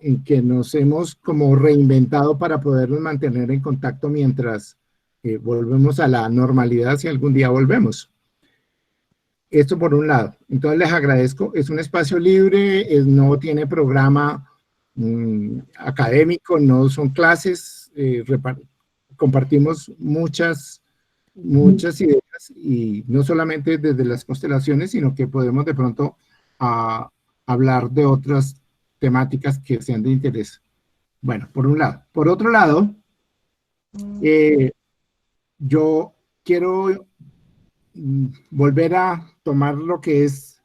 en que nos hemos como reinventado para podernos mantener en contacto mientras volvemos a la normalidad, si algún día volvemos. Esto por un lado. Entonces les agradezco. Es un espacio libre, no tiene programa académico, no son clases, compartimos muchas ideas y no solamente desde las constelaciones, sino que podemos de pronto hablar de otras temáticas que sean de interés. Bueno, por un lado. Por otro lado, yo quiero volver a tomar lo que es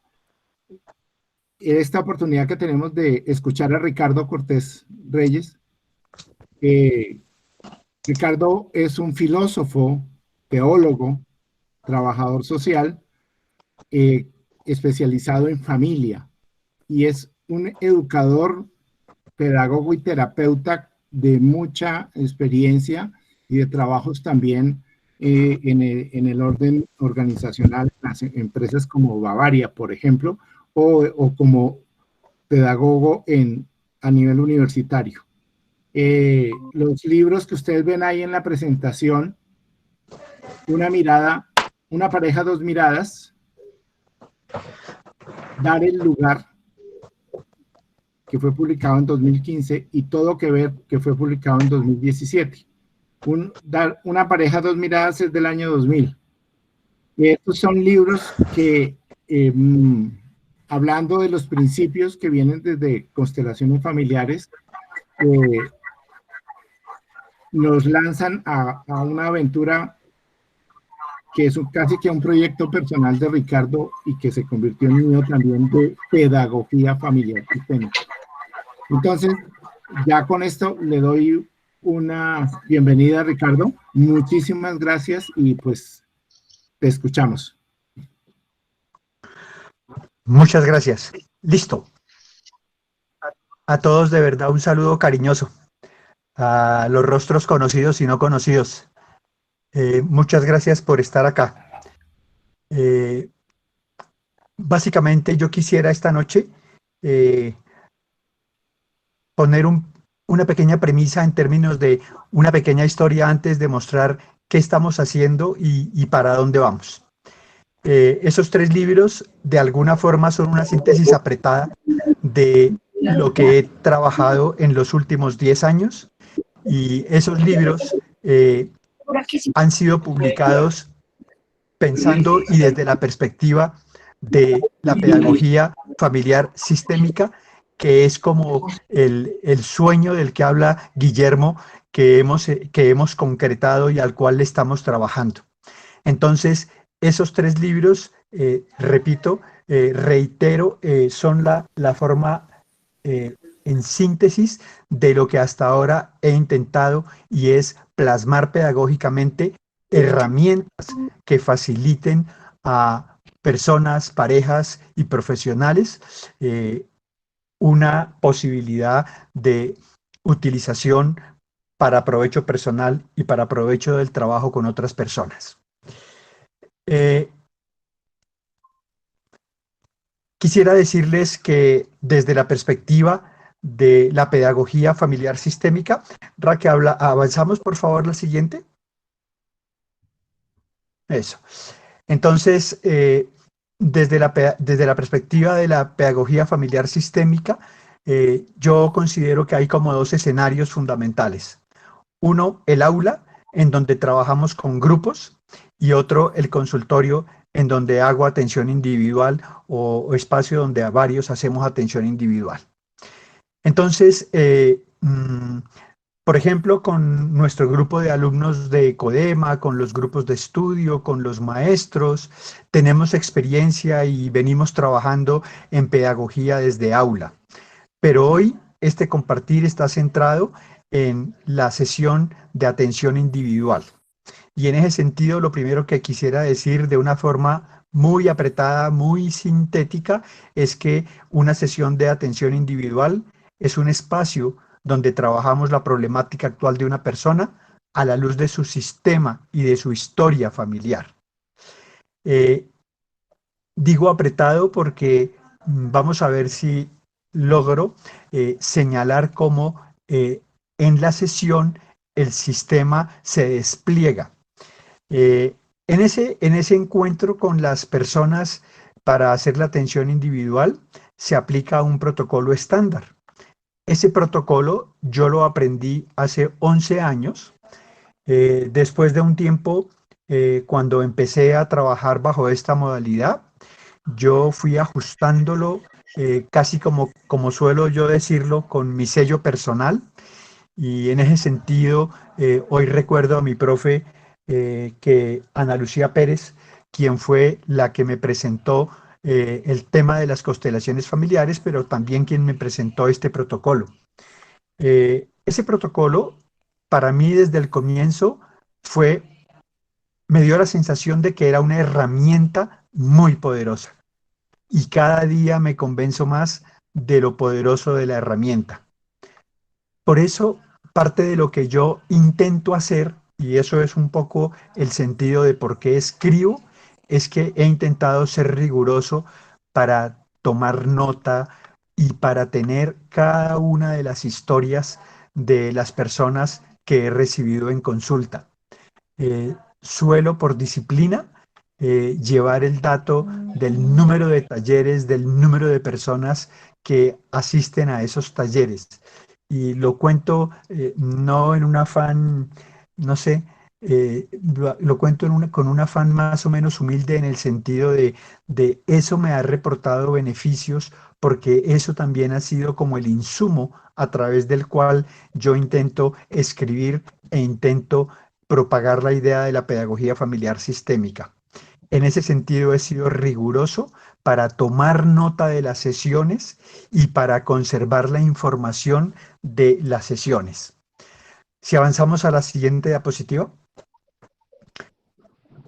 esta oportunidad que tenemos de escuchar a Ricardo Cortés Reyes. Ricardo es un filósofo, teólogo, trabajador social, especializado en familia, y es un educador, pedagogo y terapeuta de mucha experiencia y de trabajos también en el orden organizacional, las empresas como Bavaria, por ejemplo, o como pedagogo a nivel universitario. Los libros que ustedes ven ahí en la presentación, Una mirada, Una pareja, dos miradas, Dar el lugar, que fue publicado en 2015, y Todo que ver, que fue publicado en 2017. Una pareja, dos miradas es del año 2000. Estos son libros que, hablando de los principios que vienen desde constelaciones familiares, nos lanzan a una aventura que es casi que un proyecto personal de Ricardo y que se convirtió en mío también, de pedagogía familiar sistémica. Entonces, ya con esto le doy una bienvenida a Ricardo. Muchísimas gracias y pues te escuchamos. Muchas gracias. Listo. A todos de verdad un saludo cariñoso. A los rostros conocidos y no conocidos. Muchas gracias por estar acá. Básicamente yo quisiera esta noche poner una pequeña premisa en términos de una pequeña historia antes de mostrar qué estamos haciendo y para dónde vamos. Esos tres libros de alguna forma son una síntesis apretada de lo que he trabajado en los últimos 10 años, y esos libros han sido publicados pensando y desde la perspectiva de la pedagogía familiar sistémica, que es como el sueño del que habla Guillermo, que hemos concretado y al cual le estamos trabajando. Entonces, esos tres libros, repito, reitero, son la forma en síntesis de lo que hasta ahora he intentado, y es plasmar pedagógicamente herramientas que faciliten a personas, parejas y profesionales una posibilidad de utilización para provecho personal y para provecho del trabajo con otras personas. Quisiera decirles que desde la perspectiva de la pedagogía familiar sistémica, Raquel, avanzamos por favor la siguiente. Eso. Entonces, desde la perspectiva de la pedagogía familiar sistémica, yo considero que hay como dos escenarios fundamentales. Uno, el aula, en donde trabajamos con grupos, y otro, el consultorio, en donde hago atención individual o espacio donde a varios hacemos atención individual. Entonces, por ejemplo, con nuestro grupo de alumnos de Codema, con los grupos de estudio, con los maestros, tenemos experiencia y venimos trabajando en pedagogía desde aula. Pero hoy este compartir está centrado en la sesión de atención individual. Y en ese sentido, lo primero que quisiera decir de una forma muy apretada, muy sintética, es que una sesión de atención individual es un espacio donde trabajamos la problemática actual de una persona a la luz de su sistema y de su historia familiar. Digo apretado porque vamos a ver si logro señalar cómo en la sesión el sistema se despliega. En ese encuentro con las personas para hacer la atención individual se aplica un protocolo estándar. Ese protocolo yo lo aprendí hace 11 años. Después de un tiempo, cuando empecé a trabajar bajo esta modalidad, yo fui ajustándolo casi como suelo yo decirlo, con mi sello personal. Y en ese sentido, hoy recuerdo a mi profe, que Ana Lucía Pérez, quien fue la que me presentó el tema de las constelaciones familiares, pero también quien me presentó este protocolo. Ese protocolo, para mí desde el comienzo, fue, me dio la sensación de que era una herramienta muy poderosa. Y cada día me convenzo más de lo poderoso de la herramienta. Por eso, parte de lo que yo intento hacer, y eso es un poco el sentido de por qué escribo, es que he intentado ser riguroso para tomar nota y para tener cada una de las historias de las personas que he recibido en consulta. Suelo por disciplina llevar el dato del número de talleres, del número de personas que asisten a esos talleres. Y lo cuento no en un afán, no sé, lo cuento con un afán más o menos humilde en el sentido de eso me ha reportado beneficios porque eso también ha sido como el insumo a través del cual yo intento escribir e intento propagar la idea de la pedagogía familiar sistémica. En ese sentido he sido riguroso para tomar nota de las sesiones y para conservar la información de las sesiones. Si avanzamos a la siguiente diapositiva.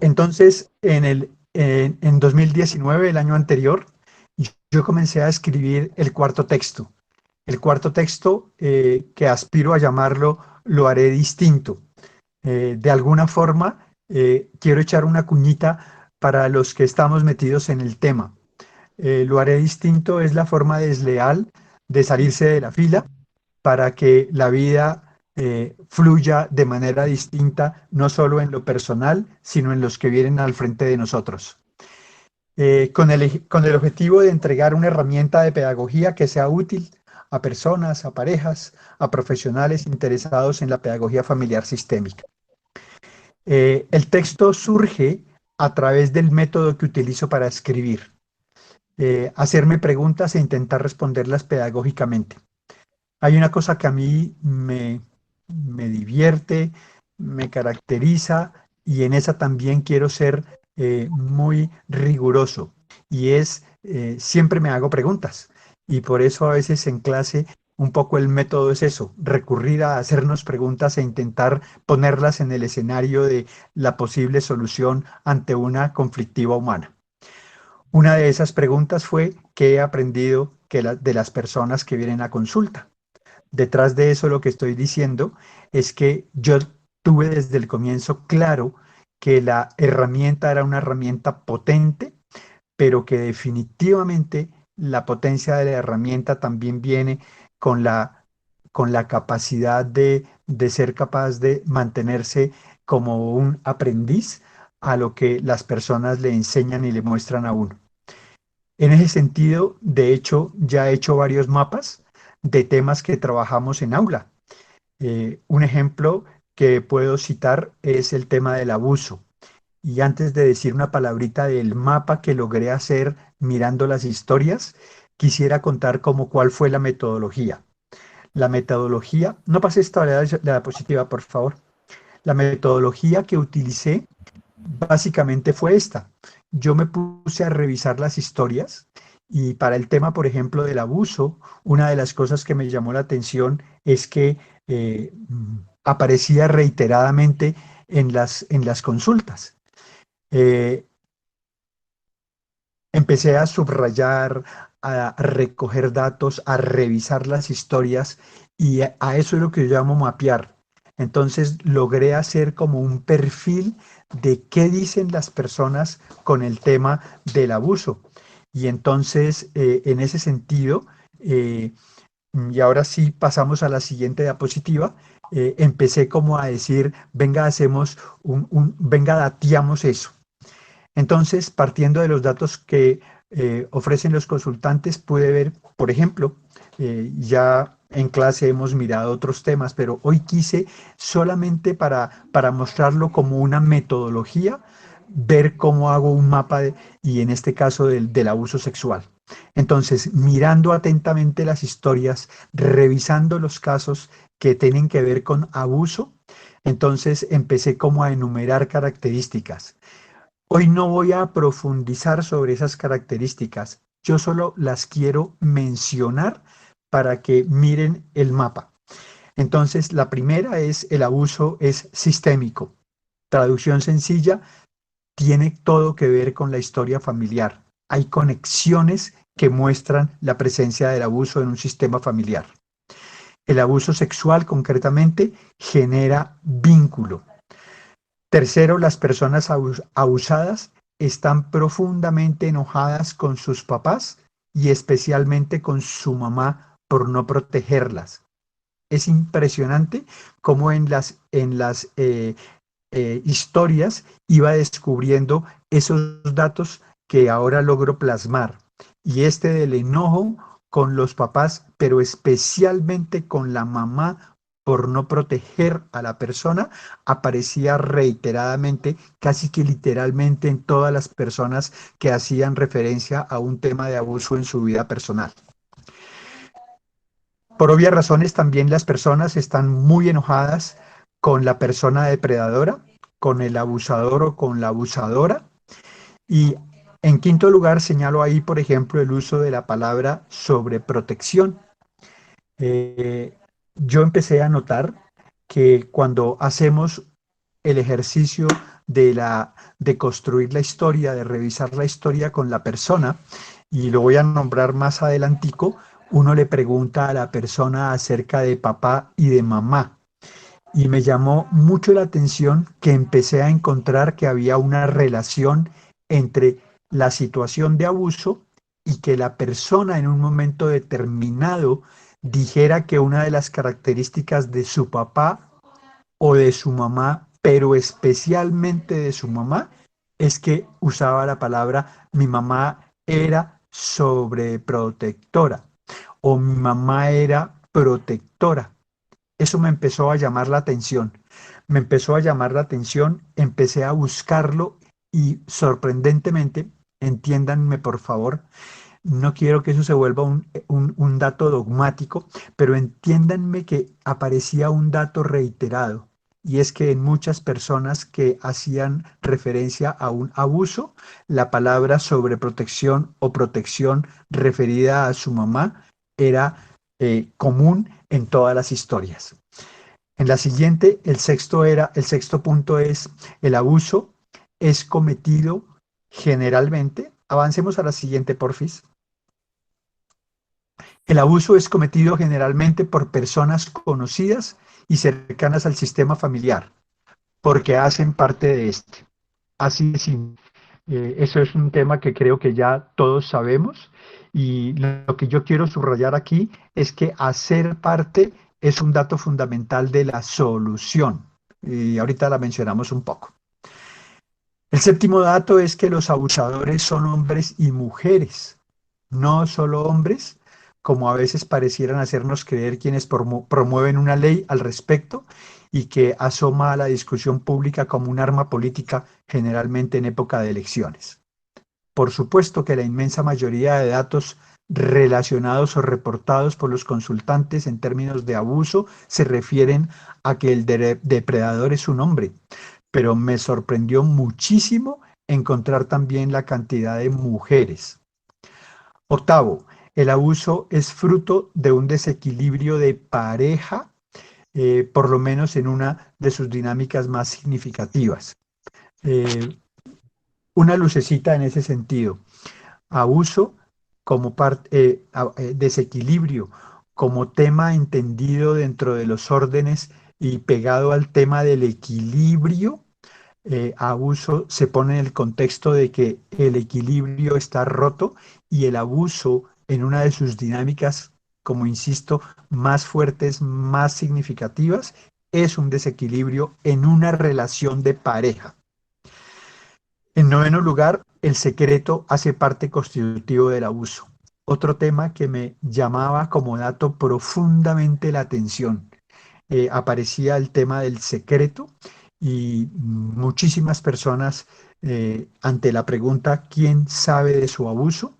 Entonces, en 2019, el año anterior, yo comencé a escribir el cuarto texto. El cuarto texto, que aspiro a llamarlo Lo haré distinto. De alguna forma, quiero echar una cuñita para los que estamos metidos en el tema. Lo haré distinto es la forma desleal de salirse de la fila para que la vida fluya de manera distinta, no solo en lo personal, sino en los que vienen al frente de nosotros. Con el objetivo de entregar una herramienta de pedagogía que sea útil a personas, a parejas, a profesionales interesados en la pedagogía familiar sistémica. El texto surge a través del método que utilizo para escribir. Hacerme preguntas e intentar responderlas pedagógicamente. Hay una cosa que a mí me divierte, me caracteriza y en esa también quiero ser muy riguroso y es siempre me hago preguntas y por eso a veces en clase un poco el método es eso, recurrir a hacernos preguntas e intentar ponerlas en el escenario de la posible solución ante una conflictiva humana. Una de esas preguntas fue ¿qué he aprendido de las personas que vienen a consulta? Detrás de eso lo que estoy diciendo es que yo tuve desde el comienzo claro que la herramienta era una herramienta potente, pero que definitivamente la potencia de la herramienta también viene con la capacidad de ser capaz de mantenerse como un aprendiz a lo que las personas le enseñan y le muestran a uno. En ese sentido, de hecho, ya he hecho varios mapas de temas que trabajamos en aula. Un ejemplo que puedo citar es el tema del abuso. Y antes de decir una palabrita del mapa que logré hacer mirando las historias, quisiera contar cuál fue la metodología. La metodología, no pase esta la diapositiva, por favor. La metodología que utilicé básicamente fue esta. Yo me puse a revisar las historias y para el tema, por ejemplo, del abuso, una de las cosas que me llamó la atención es que aparecía reiteradamente en las consultas. Empecé a subrayar, a recoger datos, a revisar las historias y a eso es lo que yo llamo mapear. Entonces logré hacer como un perfil de qué dicen las personas con el tema del abuso. Y entonces, en ese sentido, Eh, y ahora sí pasamos a la siguiente diapositiva. Empecé como a decir, venga, hacemos venga, dateamos eso. Entonces, partiendo de los datos que ofrecen los consultantes, puede ver, por ejemplo, ya en clase hemos mirado otros temas, pero hoy quise solamente para mostrarlo como una metodología, ver cómo hago un mapa y en este caso del abuso sexual. Entonces, mirando atentamente las historias, revisando los casos que tienen que ver con abuso, entonces empecé como a enumerar características. Hoy no voy a profundizar sobre esas características, yo solo las quiero mencionar para que miren el mapa. Entonces, la primera es el abuso es sistémico. Traducción sencilla, tiene todo que ver con la historia familiar. Hay conexiones que muestran la presencia del abuso en un sistema familiar. El abuso sexual concretamente genera vínculo. Tercero, las personas abusadas están profundamente enojadas con sus papás y especialmente con su mamá por no protegerlas. Es impresionante cómo en las historias iba descubriendo esos datos que ahora logro plasmar. Y este del enojo con los papás, pero especialmente con la mamá por no proteger a la persona, aparecía reiteradamente, casi que literalmente en todas las personas que hacían referencia a un tema de abuso en su vida personal. Por obvias razones, también las personas están muy enojadas con la persona depredadora, con el abusador o con la abusadora. Y en quinto lugar, señalo ahí, por ejemplo, el uso de la palabra sobreprotección. Eh, yo empecé a notar que cuando hacemos el ejercicio de construir la historia, de revisar la historia con la persona, y lo voy a nombrar más adelantico, uno le pregunta a la persona acerca de papá y de mamá. Y me llamó mucho la atención que empecé a encontrar que había una relación entre la situación de abuso y que la persona en un momento determinado dijera que una de las características de su papá o de su mamá, pero especialmente de su mamá, es que usaba la palabra mi mamá era sobreprotectora o mi mamá era protectora. Eso me empezó a llamar la atención. Me empezó a llamar la atención, empecé a buscarlo y sorprendentemente, entiéndanme por favor, no quiero que eso se vuelva un dato dogmático, pero entiéndanme que aparecía un dato reiterado, y es que en muchas personas que hacían referencia a un abuso, la palabra sobreprotección o protección referida a su mamá era común en todas las historias. En la siguiente, el sexto punto es el abuso es cometido generalmente. Avancemos a la siguiente, porfis. El abuso es cometido generalmente por personas conocidas y cercanas al sistema familiar, porque hacen parte de este. Así es. Eso es un tema que creo que ya todos sabemos y lo que yo quiero subrayar aquí es que hacer parte es un dato fundamental de la solución y ahorita la mencionamos un poco. El séptimo dato es que los abusadores son hombres y mujeres, no solo hombres, como a veces parecieran hacernos creer quienes promueven una ley al respecto y que asoma a la discusión pública como un arma política generalmente en época de elecciones. Por supuesto que la inmensa mayoría de datos relacionados o reportados por los consultantes en términos de abuso se refieren a que el depredador es un hombre, pero me sorprendió muchísimo encontrar también la cantidad de mujeres. Octavo, el abuso es fruto de un desequilibrio de pareja, por lo menos en una de sus dinámicas más significativas. Eh, una lucecita en ese sentido. Abuso como desequilibrio como tema entendido dentro de los órdenes y pegado al tema del equilibrio. Abuso se pone en el contexto de que el equilibrio está roto y el abuso en una de sus dinámicas, como insisto, más fuertes, más significativas, es un desequilibrio en una relación de pareja. En noveno lugar, el secreto hace parte constitutivo del abuso. Otro tema que me llamaba como dato profundamente la atención. Aparecía el tema del secreto y muchísimas personas ante la pregunta ¿quién sabe de su abuso?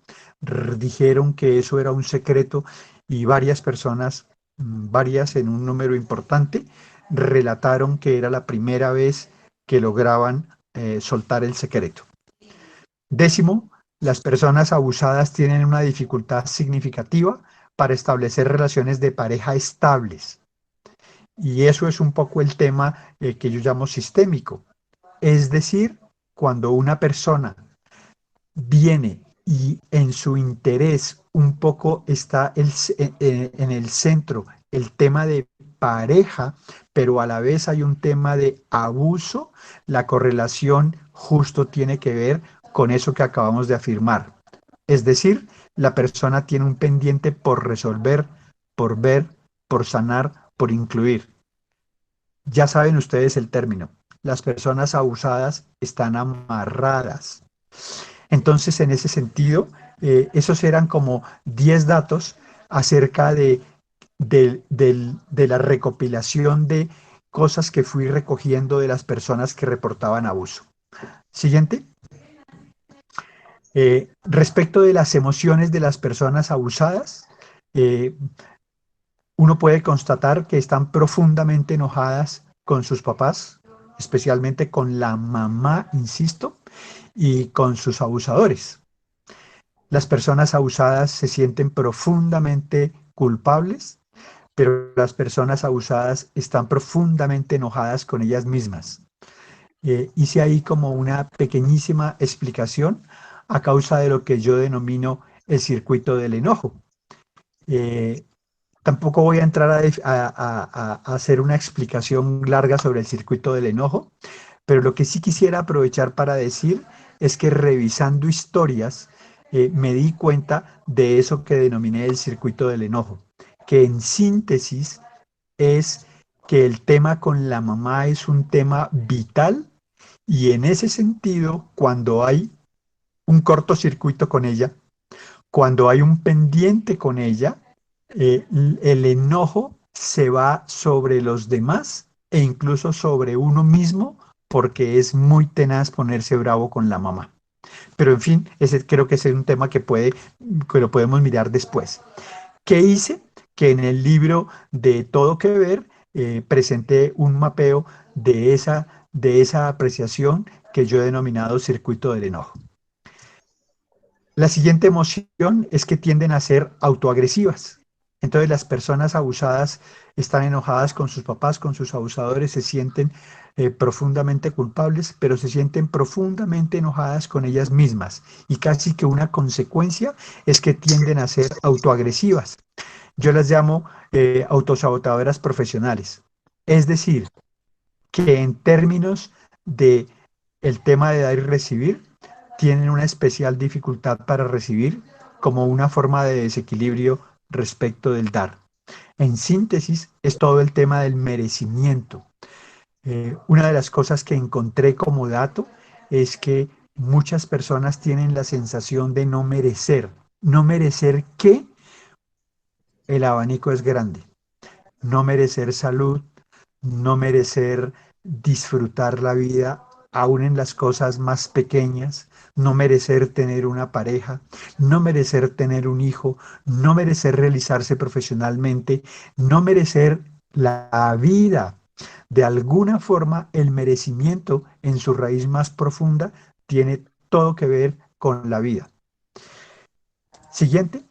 Dijeron que eso era un secreto y varias personas, varias en un número importante, relataron que era la primera vez que lograban soltar el secreto. Décimo, las personas abusadas tienen una dificultad significativa para establecer relaciones de pareja estables. Y eso es un poco el tema que yo llamo sistémico. Es decir, cuando una persona viene y en su interés un poco está en el centro el tema de pareja, pero a la vez hay un tema de abuso, la correlación justo tiene que ver con eso que acabamos de afirmar. Es decir, la persona tiene un pendiente por resolver, por ver, por sanar, por incluir. Ya saben ustedes el término. Las personas abusadas están amarradas. Entonces, en ese sentido, esos eran como 10 datos acerca de la recopilación de cosas que fui recogiendo de las personas que reportaban abuso. Siguiente. Respecto de las emociones de las personas abusadas, eh, uno puede constatar que están profundamente enojadas con sus papás, especialmente con la mamá, insisto, y con sus abusadores. Las personas abusadas se sienten profundamente culpables, pero las personas abusadas están profundamente enojadas con ellas mismas. Hice ahí como una pequeñísima explicación a causa de lo que yo denomino el circuito del enojo. Eh, Tampoco voy a entrar a hacer una explicación larga sobre el circuito del enojo, pero lo que sí quisiera aprovechar para decir es que revisando historias me di cuenta de eso que denominé el circuito del enojo, que en síntesis es que el tema con la mamá es un tema vital y en ese sentido, cuando hay un cortocircuito con ella, cuando hay un pendiente con ella, el enojo se va sobre los demás e incluso sobre uno mismo porque es muy tenaz ponerse bravo con la mamá. Pero en fin, ese creo que es un tema que lo podemos mirar después. ¿Qué hice? Que en el libro de Todo que Ver presenté un mapeo de esa apreciación que yo he denominado circuito del enojo. La siguiente emoción es que tienden a ser autoagresivas. Entonces las personas abusadas están enojadas con sus papás, con sus abusadores, se sienten profundamente culpables, pero se sienten profundamente enojadas con ellas mismas. Y casi que una consecuencia es que tienden a ser autoagresivas. Yo las llamo autosabotadoras profesionales. Es decir, que en términos de el tema de dar y recibir, tienen una especial dificultad para recibir como una forma de desequilibrio respecto del dar. En síntesis, es todo el tema del merecimiento. Una de las cosas que encontré como dato es que muchas personas tienen la sensación de no merecer. No merecer que el abanico es grande. No merecer salud, no merecer disfrutar la vida aún en las cosas más pequeñas, no merecer tener una pareja, no merecer tener un hijo, no merecer realizarse profesionalmente, no merecer la vida. De alguna forma, el merecimiento en su raíz más profunda tiene todo que ver con la vida. Siguiente.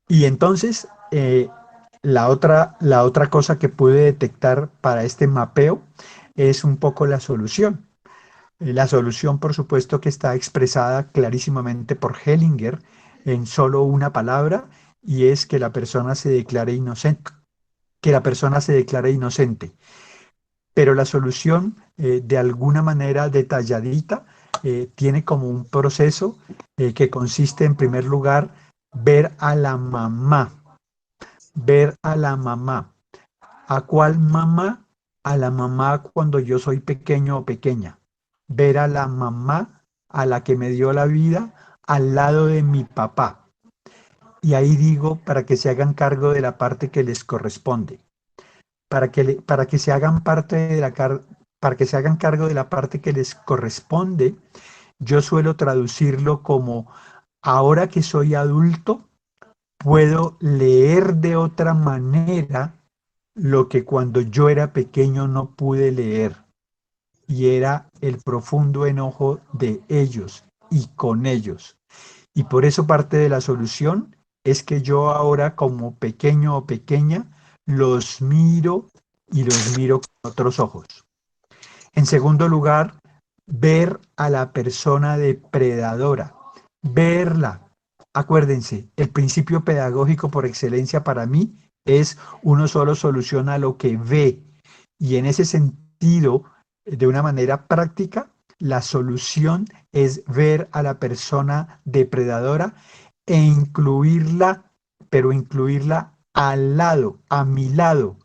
Y entonces, la otra cosa que pude detectar para este mapeo es un poco la solución. La solución, por supuesto, que está expresada clarísimamente por Hellinger en solo una palabra, y es que la persona se declare inocente, que la persona se declare inocente. Pero la solución, de alguna manera detalladita, tiene como un proceso que consiste en primer lugar ver a la mamá, ver a la mamá. ¿A cuál mamá? A la mamá cuando yo soy pequeño o pequeña. Ver a la mamá a la que me dio la vida al lado de mi papá. Y ahí digo para que se hagan cargo de la parte que les corresponde, para que se hagan parte de para que se hagan cargo de la parte que les corresponde. Yo suelo traducirlo como ahora que soy adulto, puedo leer de otra manera lo que cuando yo era pequeño no pude leer, y era el profundo enojo de ellos y con ellos. Y por eso parte de la solución es que yo ahora como pequeño o pequeña los miro y los miro con otros ojos. En segundo lugar, ver a la persona depredadora, verla. Acuérdense, el principio pedagógico por excelencia para mí es uno solo soluciona lo que ve. Y en ese sentido, de una manera práctica, la solución es ver a la persona depredadora e incluirla, pero incluirla al lado, a mi lado,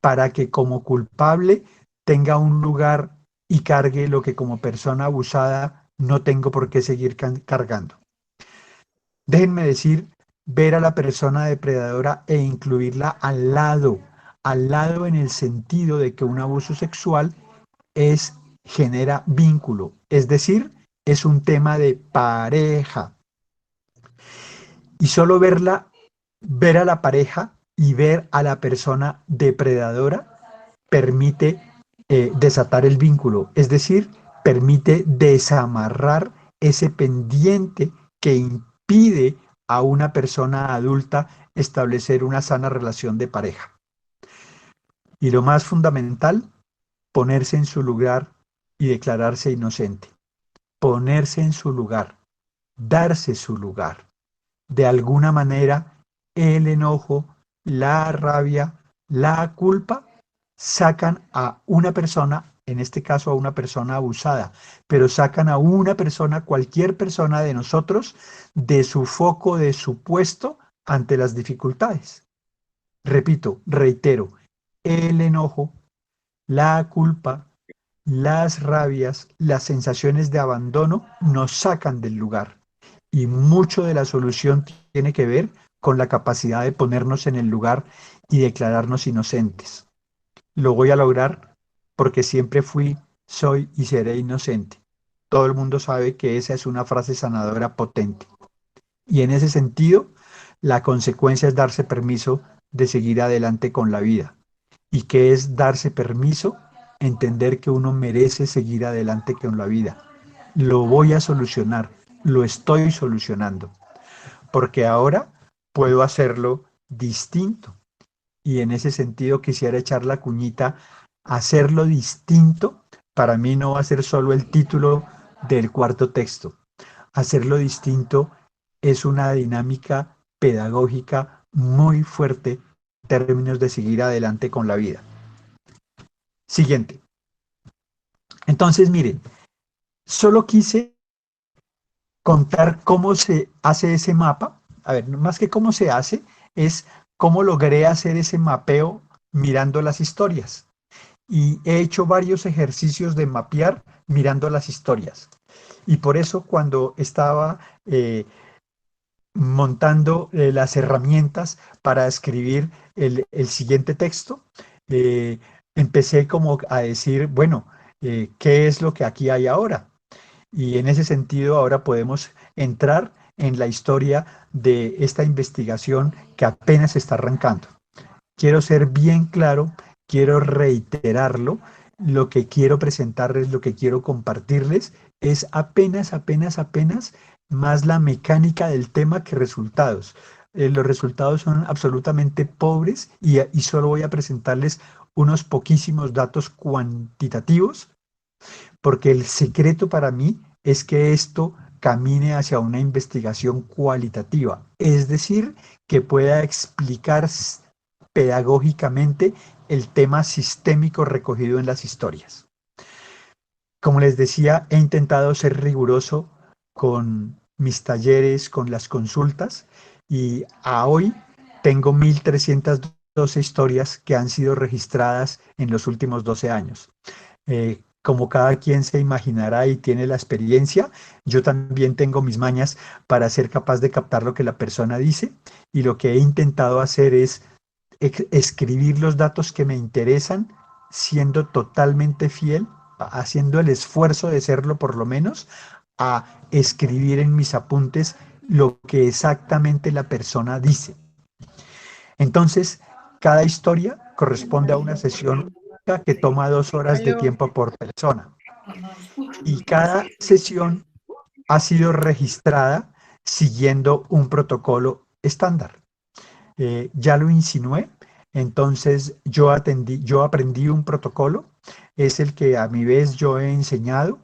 para que como culpable tenga un lugar y cargue lo que como persona abusada no tengo por qué seguir cargando. Déjenme decir, ver a la persona depredadora e incluirla al lado en el sentido de que un abuso sexual genera vínculo, es decir, es un tema de pareja. Y solo ver a la pareja y ver a la persona depredadora permite desatar el vínculo, es decir, permite desamarrar ese pendiente que impide a una persona adulta establecer una sana relación de pareja. Y lo más fundamental, ponerse en su lugar y declararse inocente. Ponerse en su lugar, darse su lugar. De alguna manera, el enojo, la rabia, la culpa sacan a una persona, en este caso a una persona abusada, pero sacan a una persona, cualquier persona de nosotros, de su foco, de su puesto ante las dificultades. Repito, reitero, el enojo, la culpa, las rabias, las sensaciones de abandono nos sacan del lugar. Y mucho de la solución tiene que ver con la capacidad de ponernos en el lugar y declararnos inocentes. Lo voy a lograr porque siempre fui, soy y seré inocente. Todo el mundo sabe que esa es una frase sanadora potente. Y en ese sentido, la consecuencia es darse permiso de seguir adelante con la vida. ¿Y qué es darse permiso? Entender que uno merece seguir adelante con la vida. Lo voy a solucionar, lo estoy solucionando, porque ahora puedo hacerlo distinto. Y en ese sentido quisiera echar la cuñita, hacerlo distinto, para mí no va a ser solo el título del cuarto texto. Hacerlo distinto es una dinámica pedagógica muy fuerte en términos de seguir adelante con la vida. Siguiente. Entonces, miren, solo quise contar cómo se hace ese mapa. A ver, más que cómo se hace, es cómo logré hacer ese mapeo mirando las historias. Y he hecho varios ejercicios de mapear mirando las historias. Y por eso cuando estaba montando las herramientas para escribir el siguiente texto, eh, empecé como a decir, bueno, ¿qué es lo que aquí hay ahora? Y en ese sentido ahora podemos entrar en la historia de esta investigación que apenas está arrancando. Quiero ser bien claro, quiero reiterarlo, lo que quiero presentarles, lo que quiero compartirles es apenas más la mecánica del tema que resultados. Los resultados son absolutamente pobres y solo voy a presentarles unos poquísimos datos cuantitativos, porque el secreto para mí es que esto camine hacia una investigación cualitativa, es decir, que pueda explicar pedagógicamente el tema sistémico recogido en las historias. Como les decía, he intentado ser riguroso con mis talleres, con las consultas, y a hoy tengo 1.312 historias que han sido registradas en los últimos 12 años. Como cada quien se imaginará y tiene la experiencia, yo también tengo mis mañas para ser capaz de captar lo que la persona dice, y lo que he intentado hacer es escribir los datos que me interesan, siendo totalmente fiel, haciendo el esfuerzo de serlo por lo menos, a escribir en mis apuntes lo que exactamente la persona dice. Entonces, cada historia corresponde a una sesión que toma 2 horas de tiempo por persona. Y cada sesión ha sido registrada siguiendo un protocolo estándar. Ya lo insinué, entonces yo aprendí un protocolo, es el que a mi vez yo he enseñado.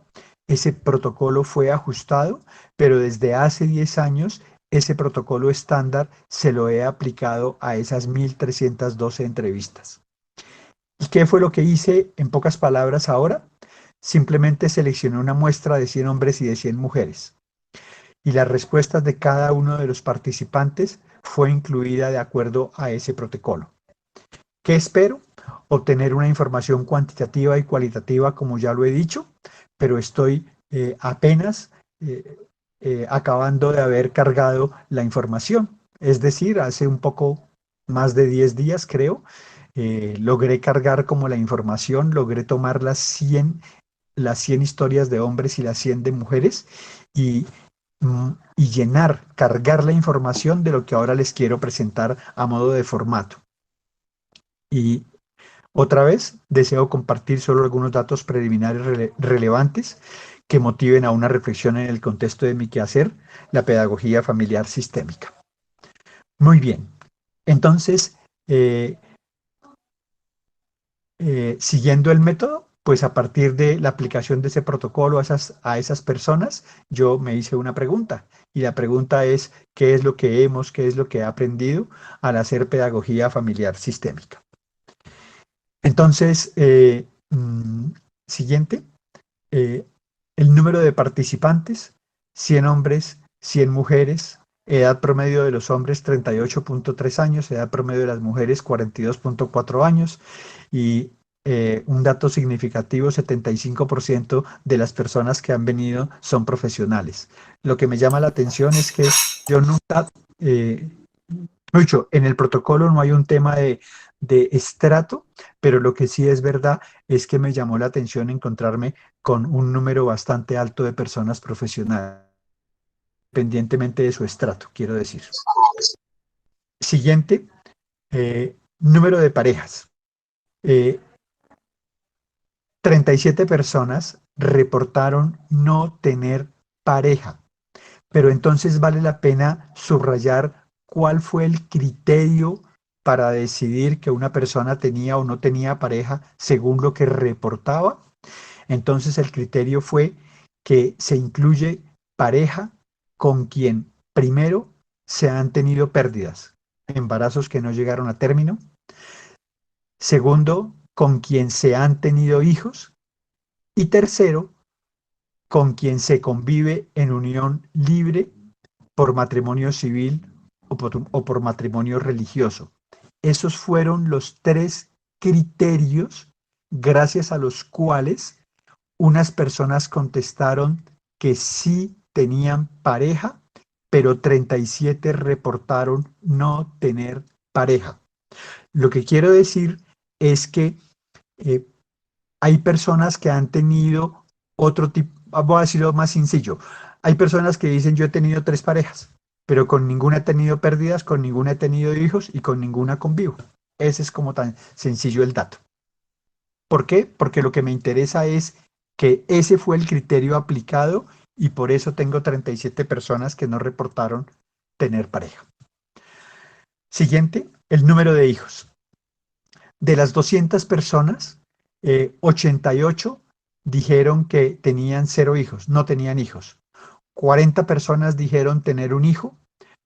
Ese protocolo fue ajustado, pero desde hace 10 años ese protocolo estándar se lo he aplicado a esas 1.312 entrevistas. ¿Y qué fue lo que hice en pocas palabras ahora? Simplemente seleccioné una muestra de 100 hombres y de 100 mujeres, y las respuestas de cada uno de los participantes fue incluida de acuerdo a ese protocolo. ¿Qué espero? Obtener una información cuantitativa y cualitativa, como ya lo he dicho, pero estoy apenas acabando de haber cargado la información. Es decir, hace un poco más de 10 días, creo, logré cargar como la información, logré tomar las 100 historias de hombres y las 100 de mujeres, y cargar la información de lo que ahora les quiero presentar a modo de formato. Y otra vez, deseo compartir solo algunos datos preliminares relevantes que motiven a una reflexión en el contexto de mi quehacer, la pedagogía familiar sistémica. Muy bien, entonces, siguiendo el método, pues a partir de la aplicación de ese protocolo a esas personas, yo me hice una pregunta. Y la pregunta es, ¿qué es lo que he aprendido al hacer pedagogía familiar sistémica? Entonces, siguiente, el número de participantes: 100 hombres, 100 mujeres, edad promedio de los hombres 38.3 años, edad promedio de las mujeres 42.4 años, y un dato significativo: 75% de las personas que han venido son profesionales. Lo que me llama la atención es que yo nunca, mucho, en el protocolo no hay un tema de estrato, pero lo que sí es verdad es que me llamó la atención encontrarme con un número bastante alto de personas profesionales, independientemente de su estrato, quiero decir. Siguiente, número de parejas. 37 personas reportaron no tener pareja, pero entonces vale la pena subrayar cuál fue el criterio para decidir que una persona tenía o no tenía pareja según lo que reportaba. Entonces el criterio fue que se incluye pareja con quien primero se han tenido pérdidas, embarazos que no llegaron a término; segundo, con quien se han tenido hijos; y tercero, con quien se convive en unión libre por matrimonio civil o por matrimonio religioso. Esos fueron los 3 criterios gracias a los cuales unas personas contestaron que sí tenían pareja, pero 37 reportaron no tener pareja. Lo que quiero decir es que hay personas que han tenido otro tipo, voy a decirlo más sencillo, hay personas que dicen: yo he tenido 3 parejas, pero con ninguna he tenido pérdidas, con ninguna he tenido hijos y con ninguna convivo. Ese es como tan sencillo el dato. ¿Por qué? Porque lo que me interesa es que ese fue el criterio aplicado, y por eso tengo 37 personas que no reportaron tener pareja. Siguiente, el número de hijos. De las 200 personas, 88 dijeron que tenían 0 hijos, no tenían hijos. 40 personas dijeron tener un hijo,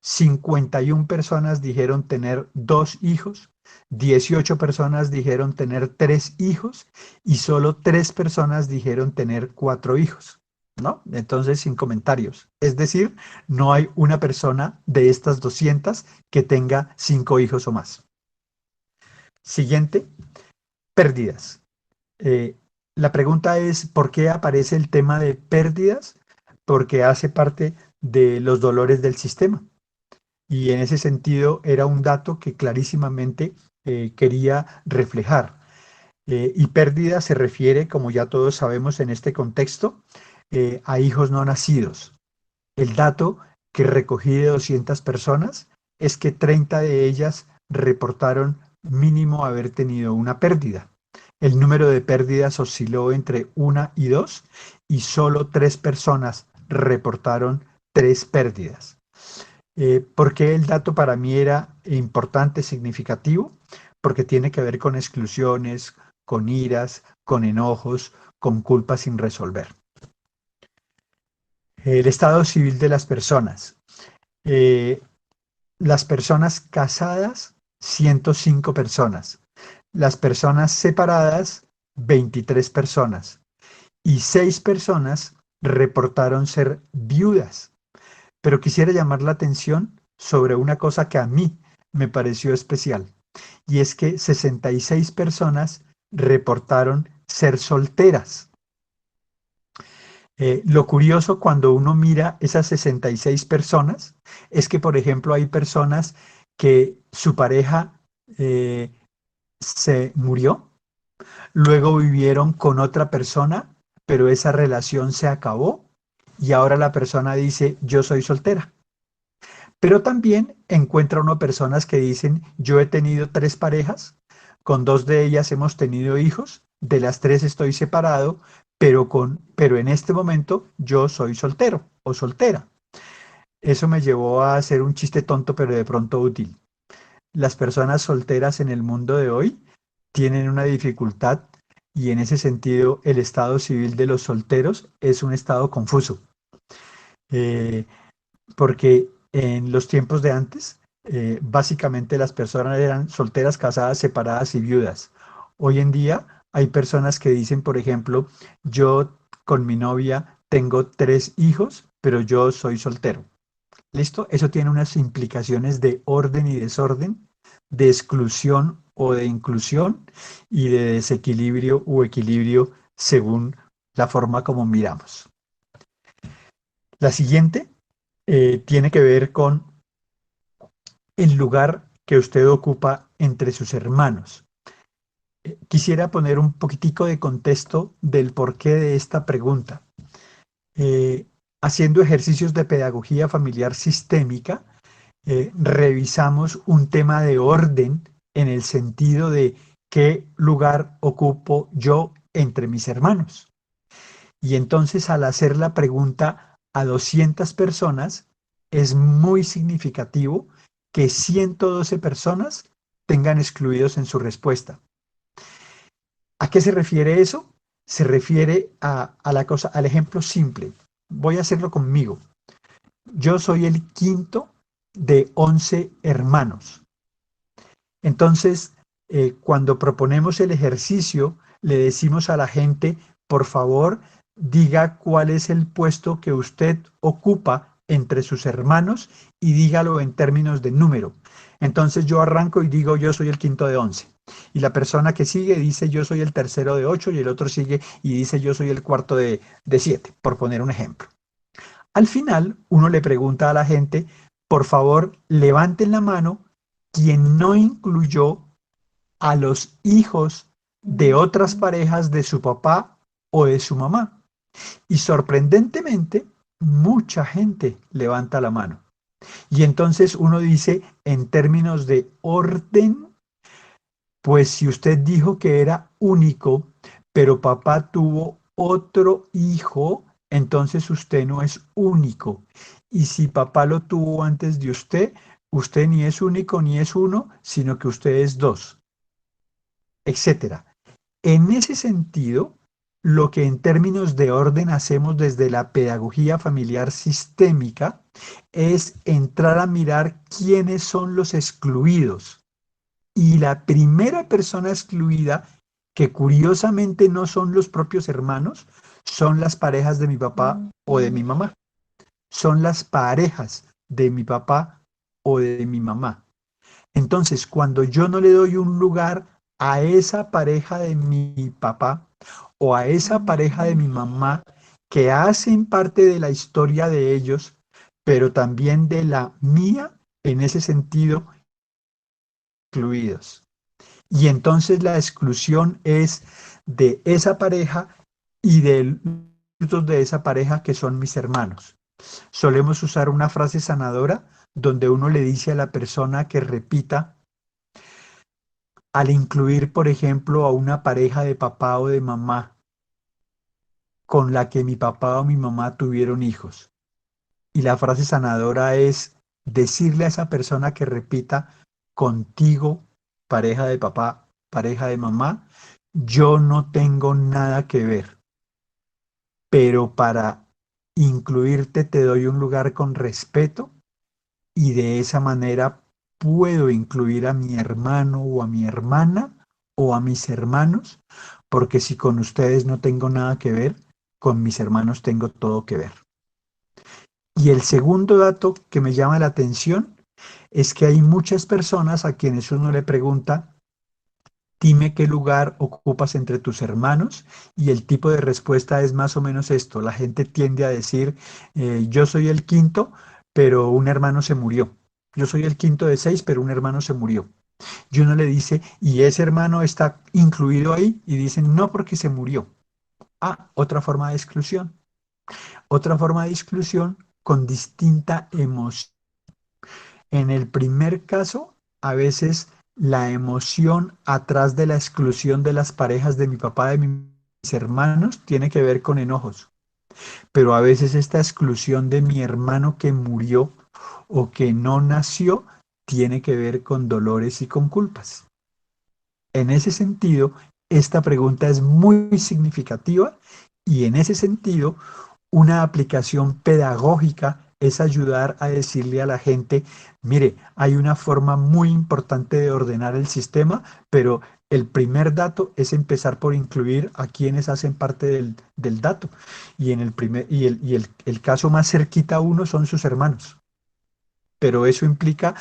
51 personas dijeron tener 2 hijos, 18 personas dijeron tener 3 hijos y solo 3 personas dijeron tener 4 hijos, ¿no? Entonces, sin comentarios. Es decir, no hay una persona de estas 200 que tenga 5 hijos o más. Siguiente, pérdidas. Eh, la pregunta es, ¿por qué aparece el tema de pérdidas? Porque hace parte de los dolores del sistema. Y en ese sentido era un dato que clarísimamente quería reflejar. Y pérdida se refiere, como ya todos sabemos en este contexto, a hijos no nacidos. El dato que recogí de 200 personas es que 30 de ellas reportaron mínimo haber tenido una pérdida. El número de pérdidas osciló entre 1 y 2 y solo 3 personas reportaron 3 pérdidas. ¿Por qué el dato para mí era importante, significativo? Porque tiene que ver con exclusiones, con iras, con enojos, con culpas sin resolver. El estado civil de las personas. Las personas casadas, 105 personas. Las personas separadas, 23 personas. Y 6 personas reportaron ser viudas. Pero quisiera llamar la atención sobre una cosa que a mí me pareció especial, y es que 66 personas reportaron ser solteras. Lo curioso cuando uno mira esas 66 personas es que, por ejemplo, hay personas que su pareja se murió, luego vivieron con otra persona, pero esa relación se acabó y ahora la persona dice, yo soy soltera. Pero también encuentra uno personas que dicen, yo he tenido 3 parejas, con 2 de ellas hemos tenido hijos, de las 3 estoy separado, pero en este momento yo soy soltero o soltera. Eso me llevó a hacer un chiste tonto, pero de pronto útil. Las personas solteras en el mundo de hoy tienen una dificultad y en ese sentido el estado civil de los solteros es un estado confuso. Eh, Porque en los tiempos de antes, básicamente las personas eran solteras, casadas, separadas y viudas. Hoy en día hay personas que dicen, por ejemplo, yo con mi novia tengo 3 hijos, pero yo soy soltero. ¿Listo? Eso tiene unas implicaciones de orden y desorden, de exclusión o de inclusión y de desequilibrio o equilibrio según la forma como miramos. La siguiente tiene que ver con el lugar que usted ocupa entre sus hermanos. Quisiera poner un poquitico de contexto del porqué de esta pregunta. Eh, Haciendo ejercicios de pedagogía familiar sistémica, revisamos un tema de orden en el sentido de qué lugar ocupo yo entre mis hermanos. Y entonces al hacer la pregunta a 200 personas, es muy significativo que 112 personas tengan excluidos en su respuesta. ¿A qué se refiere eso? Se refiere al ejemplo simple. Voy a hacerlo conmigo. Yo soy el quinto de 11 hermanos. Entonces, cuando proponemos el ejercicio, le decimos a la gente, por favor, diga cuál es el puesto que usted ocupa entre sus hermanos y dígalo en términos de número. Entonces yo arranco y digo, yo soy el quinto de 11. Y la persona que sigue dice, yo soy el tercero de 8, y el otro sigue y dice, yo soy el cuarto de 7, por poner un ejemplo. Al final, uno le pregunta a la gente, por favor, levanten la mano quien no incluyó a los hijos de otras parejas de su papá o de su mamá. Y sorprendentemente, mucha gente levanta la mano. Y entonces uno dice, en términos de orden, pues si usted dijo que era único, pero papá tuvo otro hijo, entonces usted no es único. Y si papá lo tuvo antes de usted, usted ni es único ni es uno, sino que usted es 2, etcétera. En ese sentido, lo que en términos de orden hacemos desde la pedagogía familiar sistémica es entrar a mirar quiénes son los excluidos. Y la primera persona excluida, que curiosamente no son los propios hermanos, son las parejas de mi papá o de mi mamá. Son las parejas de mi papá o de mi mamá. Entonces, cuando yo no le doy un lugar a esa pareja de mi papá o a esa pareja de mi mamá, que hacen parte de la historia de ellos, pero también de la mía, en ese sentido, incluidos. Y entonces la exclusión es de esa pareja y de los de esa pareja que son mis hermanos. Solemos usar una frase sanadora donde uno le dice a la persona que repita, al incluir, por ejemplo, a una pareja de papá o de mamá con la que mi papá o mi mamá tuvieron hijos. Y la frase sanadora es decirle a esa persona que repita, contigo, pareja de papá, pareja de mamá, yo no tengo nada que ver, pero para incluirte te doy un lugar con respeto y de esa manera puedo incluir a mi hermano o a mi hermana o a mis hermanos, porque si con ustedes no tengo nada que ver, con mis hermanos tengo todo que ver. Y el segundo dato que me llama la atención es que hay muchas personas a quienes uno le pregunta, dime qué lugar ocupas entre tus hermanos, y el tipo de respuesta es más o menos esto. La gente tiende a decir, yo soy el quinto, pero un hermano se murió. Yo soy el quinto de 6, pero un hermano se murió. Y uno le dice, ¿y ese hermano está incluido ahí? Y dicen, no, porque se murió. Ah, otra forma de exclusión. Otra forma de exclusión con distinta emoción. En el primer caso, a veces la emoción atrás de la exclusión de las parejas de mi papá, de mis hermanos, tiene que ver con enojos. Pero a veces esta exclusión de mi hermano que murió o que no nació tiene que ver con dolores y con culpas. En ese sentido, esta pregunta es muy significativa y en ese sentido, una aplicación pedagógica es ayudar a decirle a la gente, mire, hay una forma muy importante de ordenar el sistema, pero el primer dato es empezar por incluir a quienes hacen parte del dato. Y, en el, primer, y el caso más cerquita a uno son sus hermanos. Pero eso implica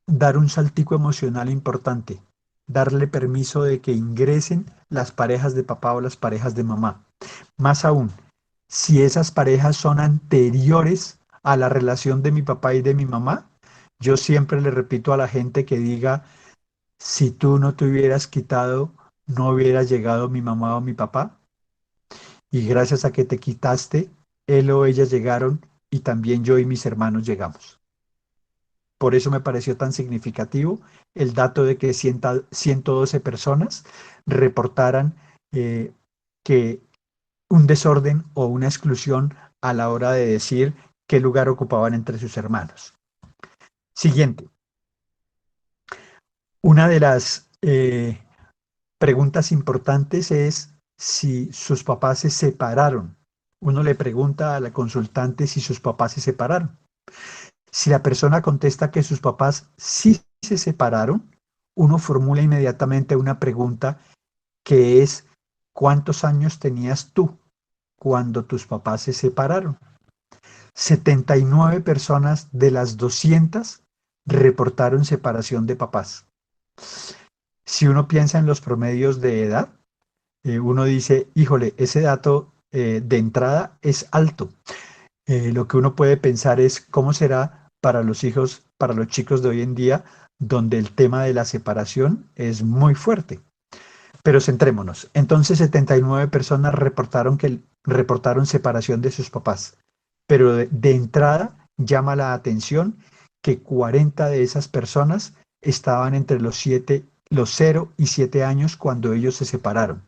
dar un saltico emocional importante, darle permiso de que ingresen las parejas de papá o las parejas de mamá. Más aún, si esas parejas son anteriores a la relación de mi papá y de mi mamá, yo siempre le repito a la gente que diga, si tú no te hubieras quitado, no hubiera llegado mi mamá o mi papá, y gracias a que te quitaste, él o ella llegaron y también yo y mis hermanos llegamos. Por eso me pareció tan significativo el dato de que 112 personas reportaran que un desorden o una exclusión a la hora de decir qué lugar ocupaban entre sus hermanos. Siguiente. Una de las preguntas importantes es si sus papás se separaron. Uno le pregunta a la consultante si sus papás se separaron. Si la persona contesta que sus papás sí se separaron, uno formula inmediatamente una pregunta que es, ¿cuántos años tenías tú cuando tus papás se separaron? 79 personas de las 200 reportaron separación de papás. Si uno piensa en los promedios de edad, uno dice, híjole, ese dato de entrada es alto. Lo que uno puede pensar es cómo será para los hijos, para los chicos de hoy en día, donde el tema de la separación es muy fuerte. Pero centrémonos. Entonces, 79 personas reportaron separación de sus papás. Pero de entrada llama la atención que 40 de esas personas estaban entre los 0 y 7 años cuando ellos se separaron.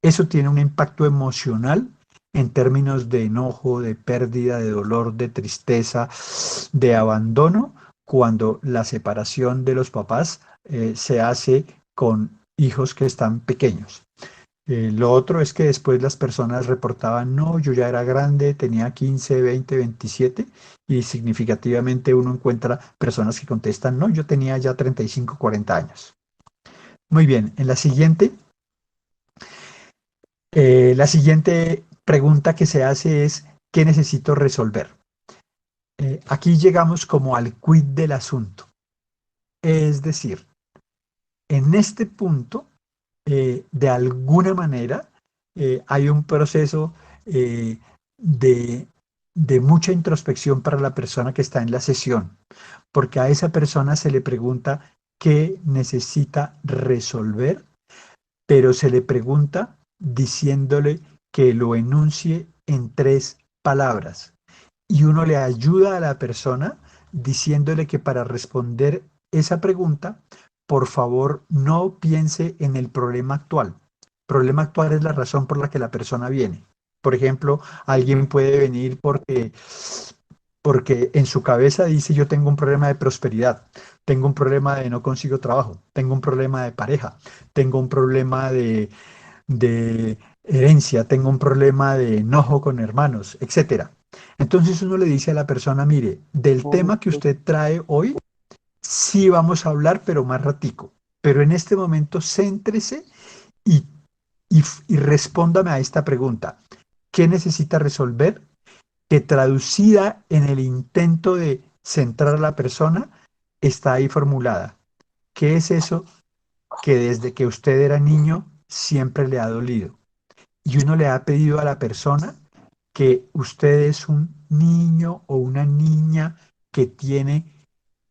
Eso tiene un impacto emocional en términos de enojo, de pérdida, de dolor, de tristeza, de abandono, cuando la separación de los papás se hace con hijos que están pequeños. Lo otro es que después las personas reportaban, no, yo ya era grande, tenía 15, 20, 27, y significativamente uno encuentra personas que contestan, no, yo tenía ya 35, 40 años. Muy bien, en la siguiente pregunta que se hace es, ¿qué necesito resolver? Aquí llegamos como al quid del asunto. Es decir, en este punto, de alguna manera, hay un proceso eh, de, de mucha introspección para la persona que está en la sesión, porque a esa persona se le pregunta qué necesita resolver, pero se le pregunta diciéndole que lo enuncie en tres palabras. Y uno le ayuda a la persona diciéndole que para responder esa pregunta, por favor, no piense en el problema actual. El problema actual es la razón por la que la persona viene. Por ejemplo, alguien puede venir porque en su cabeza dice yo tengo un problema de prosperidad, tengo un problema de no consigo trabajo, tengo un problema de pareja, tengo un problema de herencia, tengo un problema de enojo con hermanos, etcétera. Entonces uno le dice a la persona, mire, del tema que usted trae hoy, sí vamos a hablar, pero más ratico. Pero en este momento céntrese y, y respóndame a esta pregunta. ¿Qué necesita resolver? Que traducida en el intento de centrar a la persona, está ahí formulada. ¿Qué es eso que desde que usted era niño siempre le ha dolido? Y uno le ha pedido a la persona que usted es un niño o una niña que tiene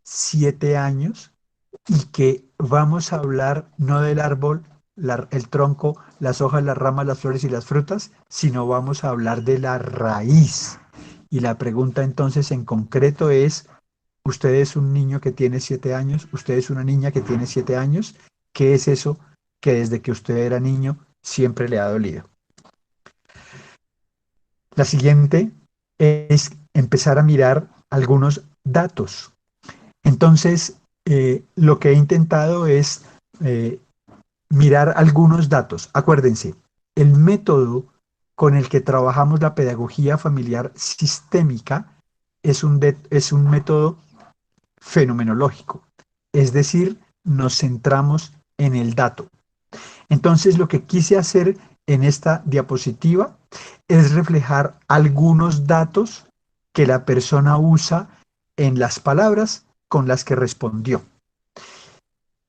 7 años y que vamos a hablar no del árbol, el tronco, las hojas, las ramas, las flores y las frutas, sino vamos a hablar de la raíz. Y la pregunta entonces en concreto es, ¿usted es un niño que tiene 7 años? ¿Usted es una niña que tiene 7 años? ¿Qué es eso que desde que usted era niño siempre le ha dolido? La siguiente es empezar a mirar algunos datos. Entonces, lo que he intentado es eh, mirar algunos datos. Acuérdense, el método con el que trabajamos la pedagogía familiar sistémica es un método fenomenológico, es decir, nos centramos en el dato. Entonces, lo que quise hacer en esta diapositiva es reflejar algunos datos que la persona usa en las palabras con las que respondió.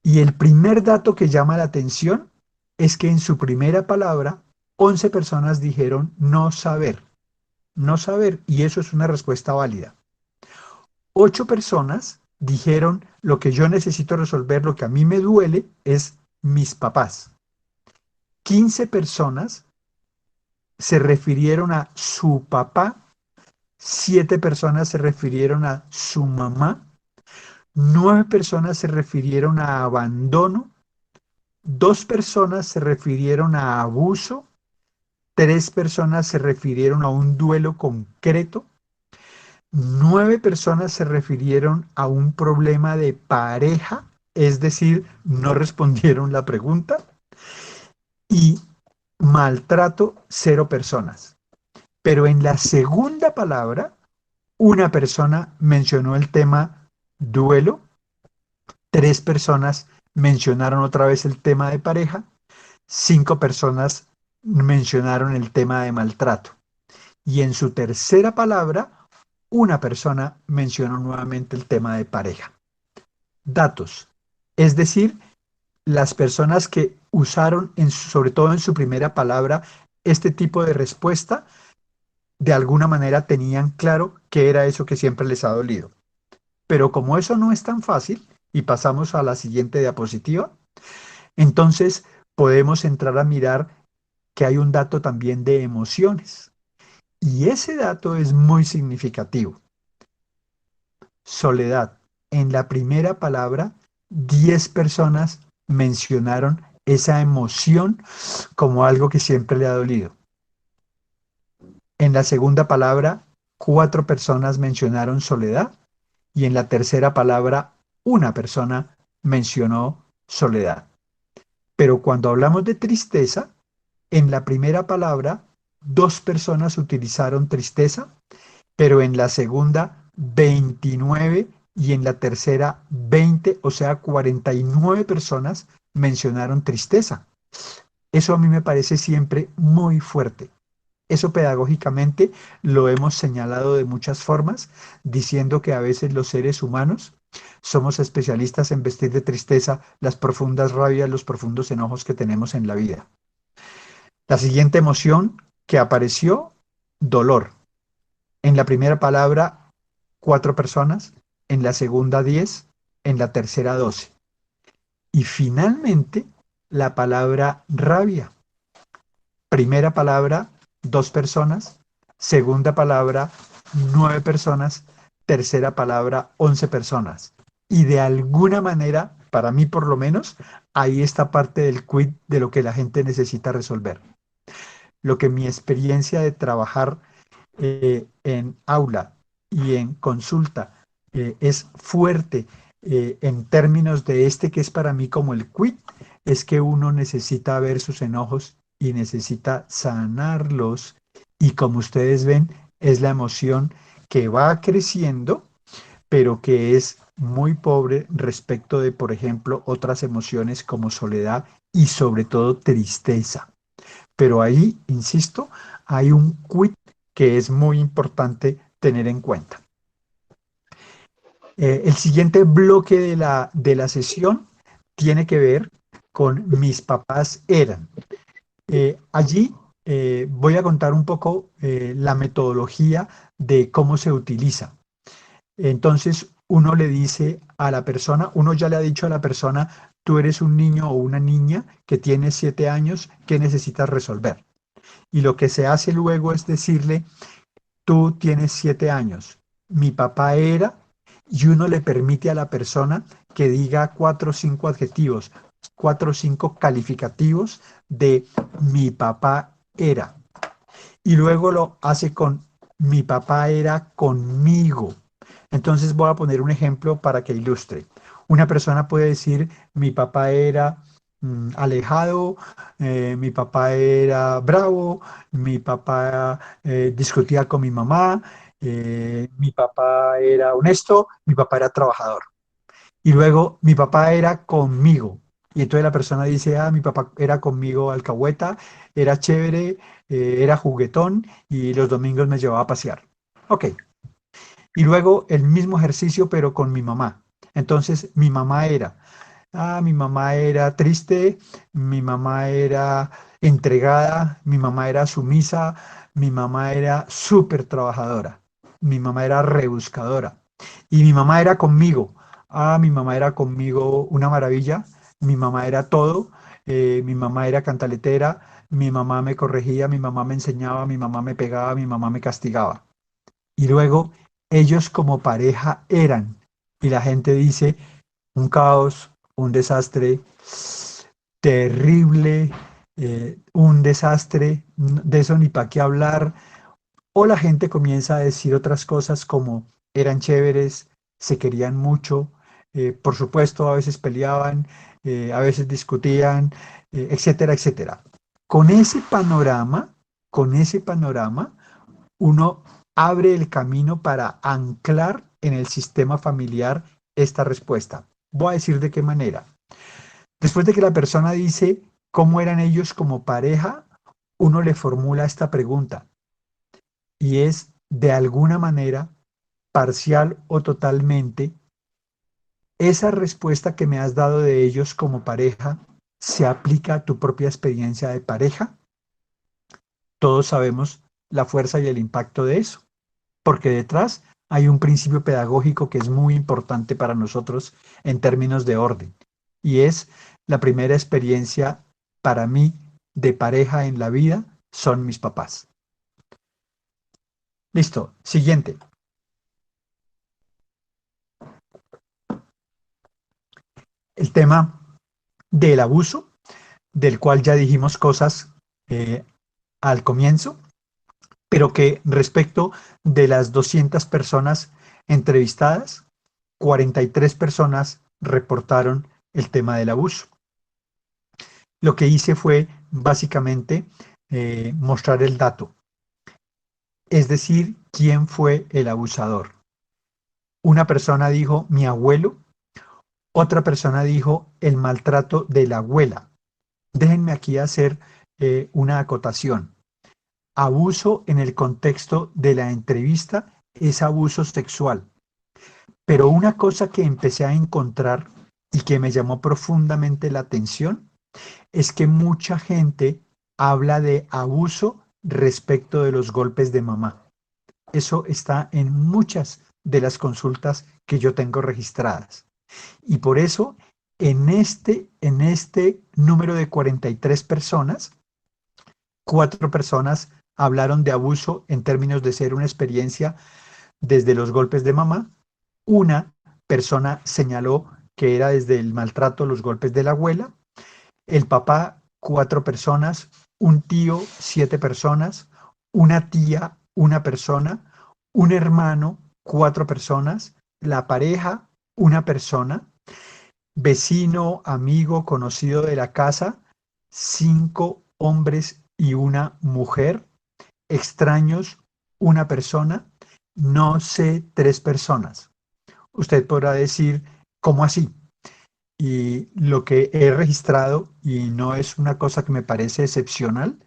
Y el primer dato que llama la atención es que en su primera palabra, 11 personas dijeron no saber, no saber, y eso es una respuesta válida. 8 personas dijeron lo que yo necesito resolver, lo que a mí me duele es mis papás. 15 personas se refirieron a su papá, 7 personas se refirieron a su mamá, 9 personas se refirieron a abandono, 2 personas se refirieron a abuso, 3 personas se refirieron a un duelo concreto, 9 personas se refirieron a un problema de pareja, es decir, no respondieron la pregunta, y maltrato, 0 personas. Pero en la segunda palabra, una persona mencionó el tema duelo, 3 personas mencionaron otra vez el tema de pareja, 5 personas mencionaron el tema de maltrato. Y en su tercera palabra, una persona mencionó nuevamente el tema de pareja. Datos. Es decir, las personas que usaron, sobre todo en su primera palabra, este tipo de respuesta, de alguna manera tenían claro qué era eso que siempre les ha dolido. Pero como eso no es tan fácil, y pasamos a la siguiente diapositiva, entonces podemos entrar a mirar que hay un dato también de emociones. Y ese dato es muy significativo. Soledad. En la primera palabra, 10 personas mencionaron esa emoción como algo que siempre le ha dolido. En la segunda palabra, 4 personas mencionaron soledad y en la tercera palabra, una persona mencionó soledad. Pero cuando hablamos de tristeza, En la primera palabra, 2 personas utilizaron tristeza, pero en la segunda 29 y en la tercera 20, o sea, 49 personas mencionaron tristeza. Eso a mí me parece siempre muy fuerte. Eso pedagógicamente lo hemos señalado de muchas formas, diciendo que a veces los seres humanos somos especialistas en vestir de tristeza las profundas rabias, los profundos enojos que tenemos en la vida. La siguiente emoción que apareció, dolor. En la primera palabra, 4 personas, en la segunda 10, en la tercera 12. Y finalmente, la palabra rabia. Primera palabra, 2 personas, segunda palabra, 9 personas, tercera palabra, 11 personas. Y de alguna manera, para mí por lo menos, ahí está parte del quid de lo que la gente necesita resolver. Lo que mi experiencia de trabajar en aula y en consulta es fuerte en términos de este que es para mí como el quid, es que uno necesita ver sus enojos y necesita sanarlos. Y como ustedes ven, es la emoción que va creciendo, pero que es muy pobre respecto de, por ejemplo, otras emociones como soledad y sobre todo tristeza. Pero ahí, insisto, hay un quid que es muy importante tener en cuenta. El siguiente bloque de la sesión tiene que ver con mis papás eran. Allí voy a contar un poco la metodología de cómo se utiliza. Entonces, uno le dice a la persona, uno ya le ha dicho a la persona, tú eres un niño o una niña que tiene 7 años, ¿qué necesitas resolver? Y lo que se hace luego es decirle, tú tienes 7 años, mi papá era, y uno le permite a la persona que diga 4 o 5 adjetivos, 4 o 5 calificativos de mi papá era. Y luego lo hace con mi papá era conmigo. Entonces voy a poner un ejemplo para que ilustre. Una persona puede decir, mi papá era alejado, mi papá era bravo, mi papá discutía con mi mamá, mi papá era honesto, mi papá era trabajador. Y luego mi papá era conmigo. Y entonces la persona dice, mi papá era conmigo alcahueta, era chévere, era juguetón y los domingos me llevaba a pasear. Ok. Y luego el mismo ejercicio, pero con mi mamá. Entonces, mi mamá era triste, mi mamá era entregada, mi mamá era sumisa, mi mamá era súper trabajadora, mi mamá era rebuscadora y mi mamá era conmigo. Mi mamá era conmigo una maravilla, mi mamá era todo, mi mamá era cantaletera, mi mamá me corregía, mi mamá me enseñaba, mi mamá me pegaba, mi mamá me castigaba. Y luego ellos como pareja eran. Y la gente dice, un caos, un desastre terrible, un desastre, de eso ni para qué hablar. O la gente comienza a decir otras cosas como eran chéveres, se querían mucho, por supuesto a veces peleaban, a veces discutían, etcétera, etcétera. Con ese panorama, con ese panorama, uno abre el camino para anclar en el sistema familiar esta respuesta. Voy a decir de qué manera. Después de que la persona dice cómo eran ellos como pareja, uno le formula esta pregunta y es de alguna manera, parcial o totalmente, esa respuesta que me has dado de ellos como pareja se aplica a tu propia experiencia de pareja. Todos sabemos la fuerza y el impacto de eso, porque detrás hay un principio pedagógico que es muy importante para nosotros en términos de orden, y es la primera experiencia para mí de pareja en la vida son mis papás. Listo, siguiente. El tema del abuso, del cual ya dijimos cosas eh, al comienzo, pero que respecto de las 200 personas entrevistadas, 43 personas reportaron el tema del abuso. Lo que hice fue básicamente mostrar el dato, es decir, quién fue el abusador. Una persona dijo mi abuelo, otra persona dijo el maltrato de la abuela. Déjenme aquí hacer una acotación. Abuso en el contexto de la entrevista es abuso sexual. Pero una cosa que empecé a encontrar y que me llamó profundamente la atención es que mucha gente habla de abuso respecto de los golpes de mamá. Eso está en muchas de las consultas que yo tengo registradas. Y por eso, en este número de 43 personas, 4 personas hablaron de abuso en términos de ser una experiencia desde los golpes de mamá. Una persona señaló que era desde el maltrato, los golpes de la abuela. El papá, 4 personas. Un tío, 7 personas. Una tía, una persona. Un hermano, 4 personas. La pareja, una persona. Vecino, amigo, conocido de la casa, 5 hombres y una mujer. Extraños, una persona. No sé, 3 personas. Usted podrá decir, ¿cómo así? Y lo que he registrado, y no es una cosa que me parece excepcional,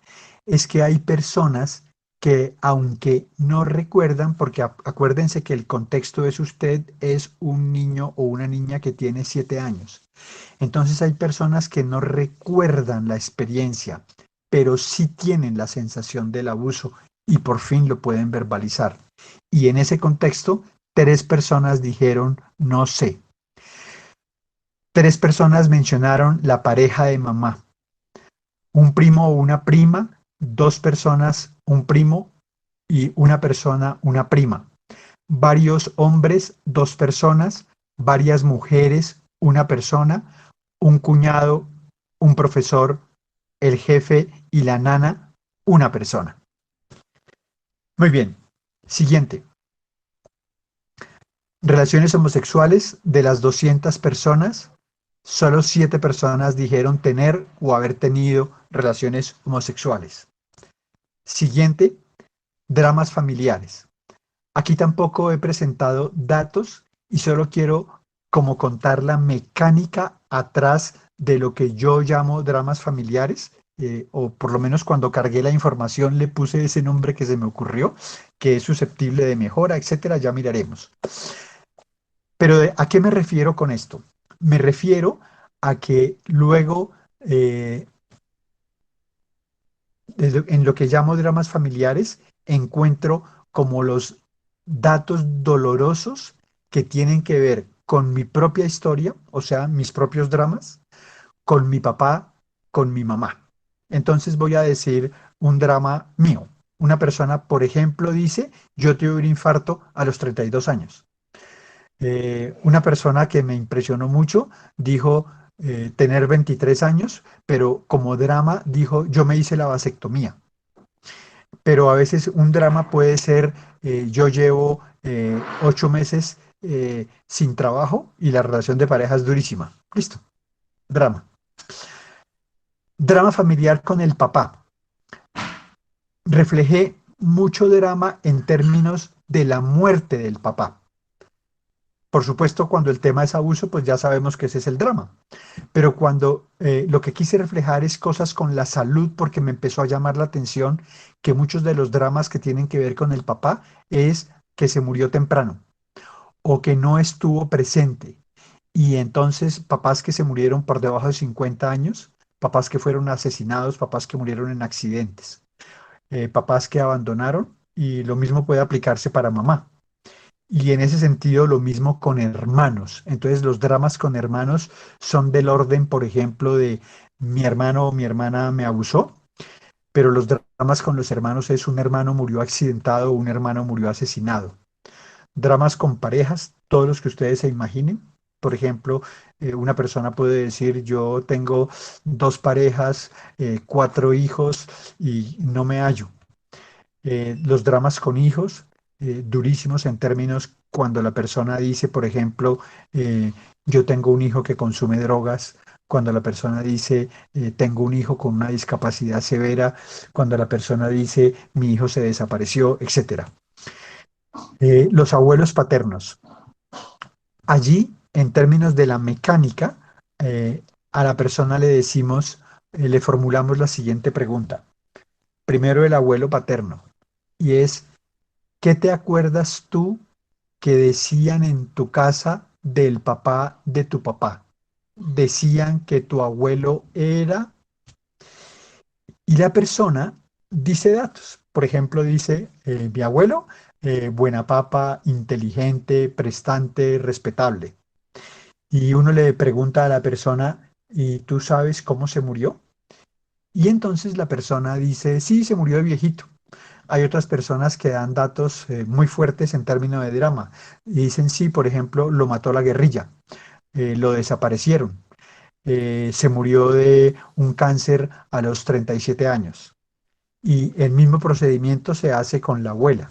es que hay personas que, aunque no recuerdan, porque acuérdense que el contexto es usted es un niño o una niña que tiene 7 años. Entonces hay personas que no recuerdan la experiencia, pero sí tienen la sensación del abuso y por fin lo pueden verbalizar. Y en ese contexto, 3 personas dijeron, no sé. 3 personas mencionaron la pareja de mamá. Un primo o una prima, 2 personas, un primo y una persona, una prima. Varios hombres, 2 personas. Varias mujeres, una persona. Un cuñado, un profesor, el jefe y la nana, una persona. Muy bien. Siguiente. Relaciones homosexuales, de las 200 personas, solo 7 personas dijeron tener o haber tenido relaciones homosexuales. Siguiente, dramas familiares. Aquí tampoco he presentado datos y solo quiero como contar la mecánica atrás de lo que yo llamo dramas familiares, o por lo menos cuando cargué la información le puse ese nombre que se me ocurrió, que es susceptible de mejora, etcétera, ya miraremos. Pero ¿a qué me refiero con esto? Me refiero a que luego, en lo que llamo dramas familiares, encuentro como los datos dolorosos que tienen que ver con mi propia historia, o sea, mis propios dramas, con mi papá, con mi mamá. Entonces voy a decir un drama mío. Una persona, por ejemplo, dice, yo tuve un infarto a los 32 años. Una persona que me impresionó mucho dijo tener 23 años, pero como drama dijo yo me hice la vasectomía. Pero a veces un drama puede ser yo llevo 8 meses sin trabajo y la relación de pareja es durísima. Listo, drama. Drama familiar con el papá. Reflejé mucho drama en términos de la muerte del papá. Por supuesto, cuando el tema es abuso, pues ya sabemos que ese es el drama. Pero cuando lo que quise reflejar es cosas con la salud, porque me empezó a llamar la atención que muchos de los dramas que tienen que ver con el papá es que se murió temprano o que no estuvo presente. Y entonces papás que se murieron por debajo de 50 años, papás que fueron asesinados, papás que murieron en accidentes, papás que abandonaron, y lo mismo puede aplicarse para mamá. Y en ese sentido, lo mismo con hermanos. Entonces, los dramas con hermanos son del orden, por ejemplo, de mi hermano o mi hermana me abusó, pero los dramas con los hermanos es un hermano murió accidentado o un hermano murió asesinado. Dramas con parejas, todos los que ustedes se imaginen. Por ejemplo, una persona puede decir, yo tengo 2 parejas, 4 hijos y no me hallo. Los dramas con hijos, durísimos en términos cuando la persona dice, por ejemplo, yo tengo un hijo que consume drogas cuando la persona dice, tengo un hijo con una discapacidad severa, cuando la persona dice, mi hijo se desapareció, etcétera. Los abuelos paternos. Allí, en términos de la mecánica, a la persona le decimos, le formulamos la siguiente pregunta. Primero el abuelo paterno, y es, ¿qué te acuerdas tú que decían en tu casa del papá de tu papá? Decían que tu abuelo era, y la persona dice datos. Por ejemplo, dice, mi abuelo, buena papa, inteligente, prestante, respetable. Y uno le pregunta a la persona, ¿y tú sabes cómo se murió? Y entonces la persona dice, sí, se murió de viejito. Hay otras personas que dan datos muy fuertes en términos de drama. Y dicen, sí, por ejemplo, lo mató la guerrilla, lo desaparecieron, se murió de un cáncer a los 37 años. Y el mismo procedimiento se hace con la abuela.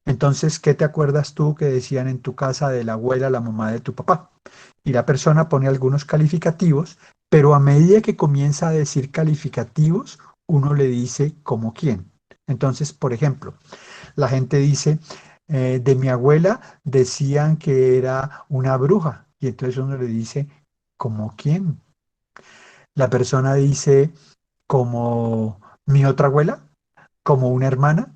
Entonces, ¿qué te acuerdas tú que decían en tu casa de la abuela, la mamá de tu papá? Y la persona pone algunos calificativos, pero a medida que comienza a decir calificativos, uno le dice como quién. Entonces, por ejemplo, la gente dice, de mi abuela decían que era una bruja, y entonces uno le dice, ¿como quién? La persona dice, como mi otra abuela, como una hermana,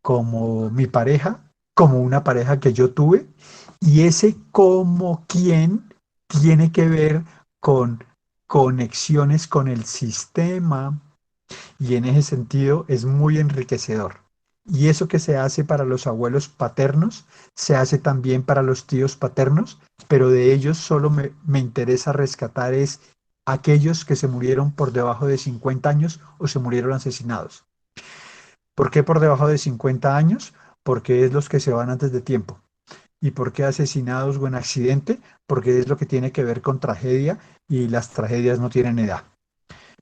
como mi pareja, como una pareja que yo tuve, y ese como quién tiene que ver con conexiones con el sistema, y en ese sentido es muy enriquecedor. Y eso que se hace para los abuelos paternos, se hace también para los tíos paternos, pero de ellos solo me interesa rescatar es aquellos que se murieron por debajo de 50 años o se murieron asesinados. ¿Por qué por debajo de 50 años? Porque es los que se van antes de tiempo. ¿Y por qué asesinados o en accidente? Porque es lo que tiene que ver con tragedia y las tragedias no tienen edad.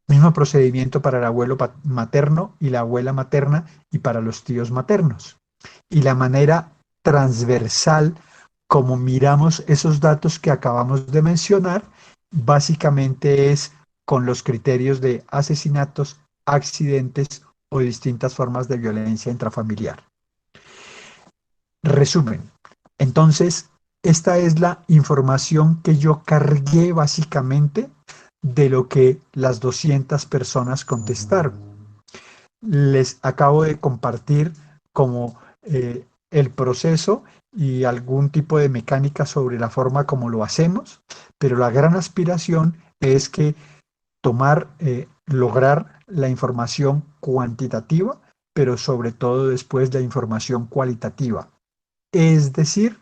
Mismo procedimiento para el abuelo materno y la abuela materna y para los tíos maternos. Y la manera transversal como miramos esos datos que acabamos de mencionar, básicamente es con los criterios de asesinatos, accidentes o distintas formas de violencia intrafamiliar. Resumen. Entonces, esta es la información que yo cargué básicamente de lo que las 200 personas contestaron. Les acabo de compartir como el proceso y algún tipo de mecánica sobre la forma como lo hacemos, pero la gran aspiración es que lograr la información cuantitativa, pero sobre todo después la información cualitativa. Es decir,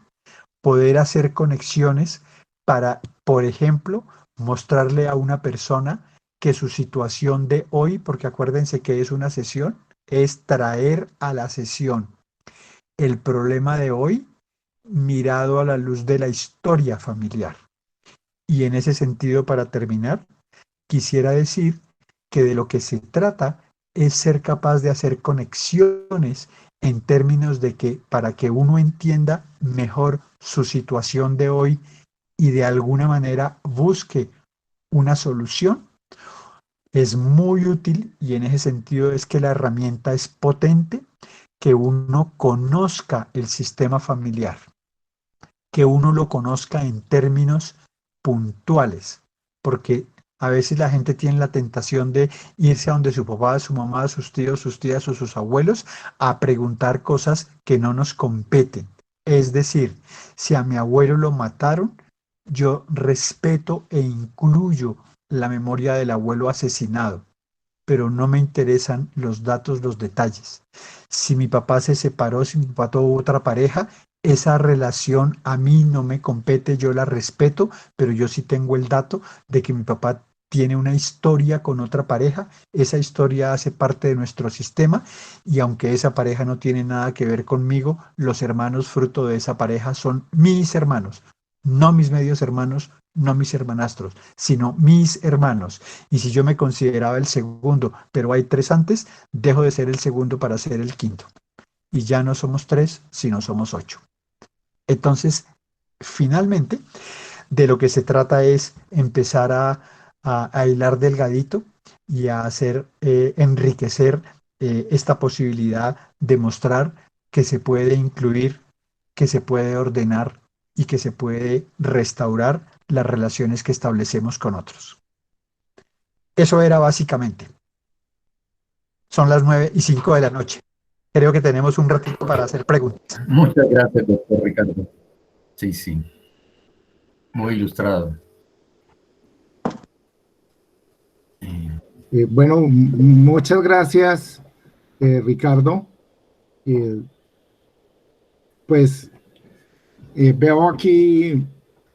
poder hacer conexiones para, por ejemplo, mostrarle a una persona que su situación de hoy, porque acuérdense que es una sesión, es traer a la sesión el problema de hoy mirado a la luz de la historia familiar. Y en ese sentido, para terminar, quisiera decir que de lo que se trata es ser capaz de hacer conexiones en términos de que para que uno entienda mejor su situación de hoy y de alguna manera busque una solución, es muy útil y en ese sentido es que la herramienta es potente, que uno conozca el sistema familiar, que uno lo conozca en términos puntuales, porque a veces la gente tiene la tentación de irse a donde su papá, su mamá, sus tíos, sus tías o sus abuelos a preguntar cosas que no nos competen. Es decir, si a mi abuelo lo mataron, yo respeto e incluyo la memoria del abuelo asesinado, pero no me interesan los datos, los detalles. Si mi papá se separó, si mi papá tuvo otra pareja, esa relación a mí no me compete, yo la respeto, pero yo sí tengo el dato de que mi papá tiene una historia con otra pareja, esa historia hace parte de nuestro sistema y aunque esa pareja no tiene nada que ver conmigo, los hermanos fruto de esa pareja son mis hermanos, no mis medios hermanos, no mis hermanastros, sino mis hermanos. Y si yo me consideraba el segundo, pero hay tres antes, dejo de ser el segundo para ser el quinto. Y ya no somos tres, sino somos ocho. Entonces, finalmente, de lo que se trata es empezar a hilar delgadito y a hacer enriquecer esta posibilidad de mostrar que se puede incluir, que se puede ordenar y que se puede restaurar las relaciones que establecemos con otros. Eso era básicamente. Son las 9:05 de la noche. Creo que tenemos un ratito para hacer preguntas. Muchas gracias, doctor Ricardo. Sí, sí. Muy ilustrado. Bueno, muchas gracias, Ricardo. Pues veo aquí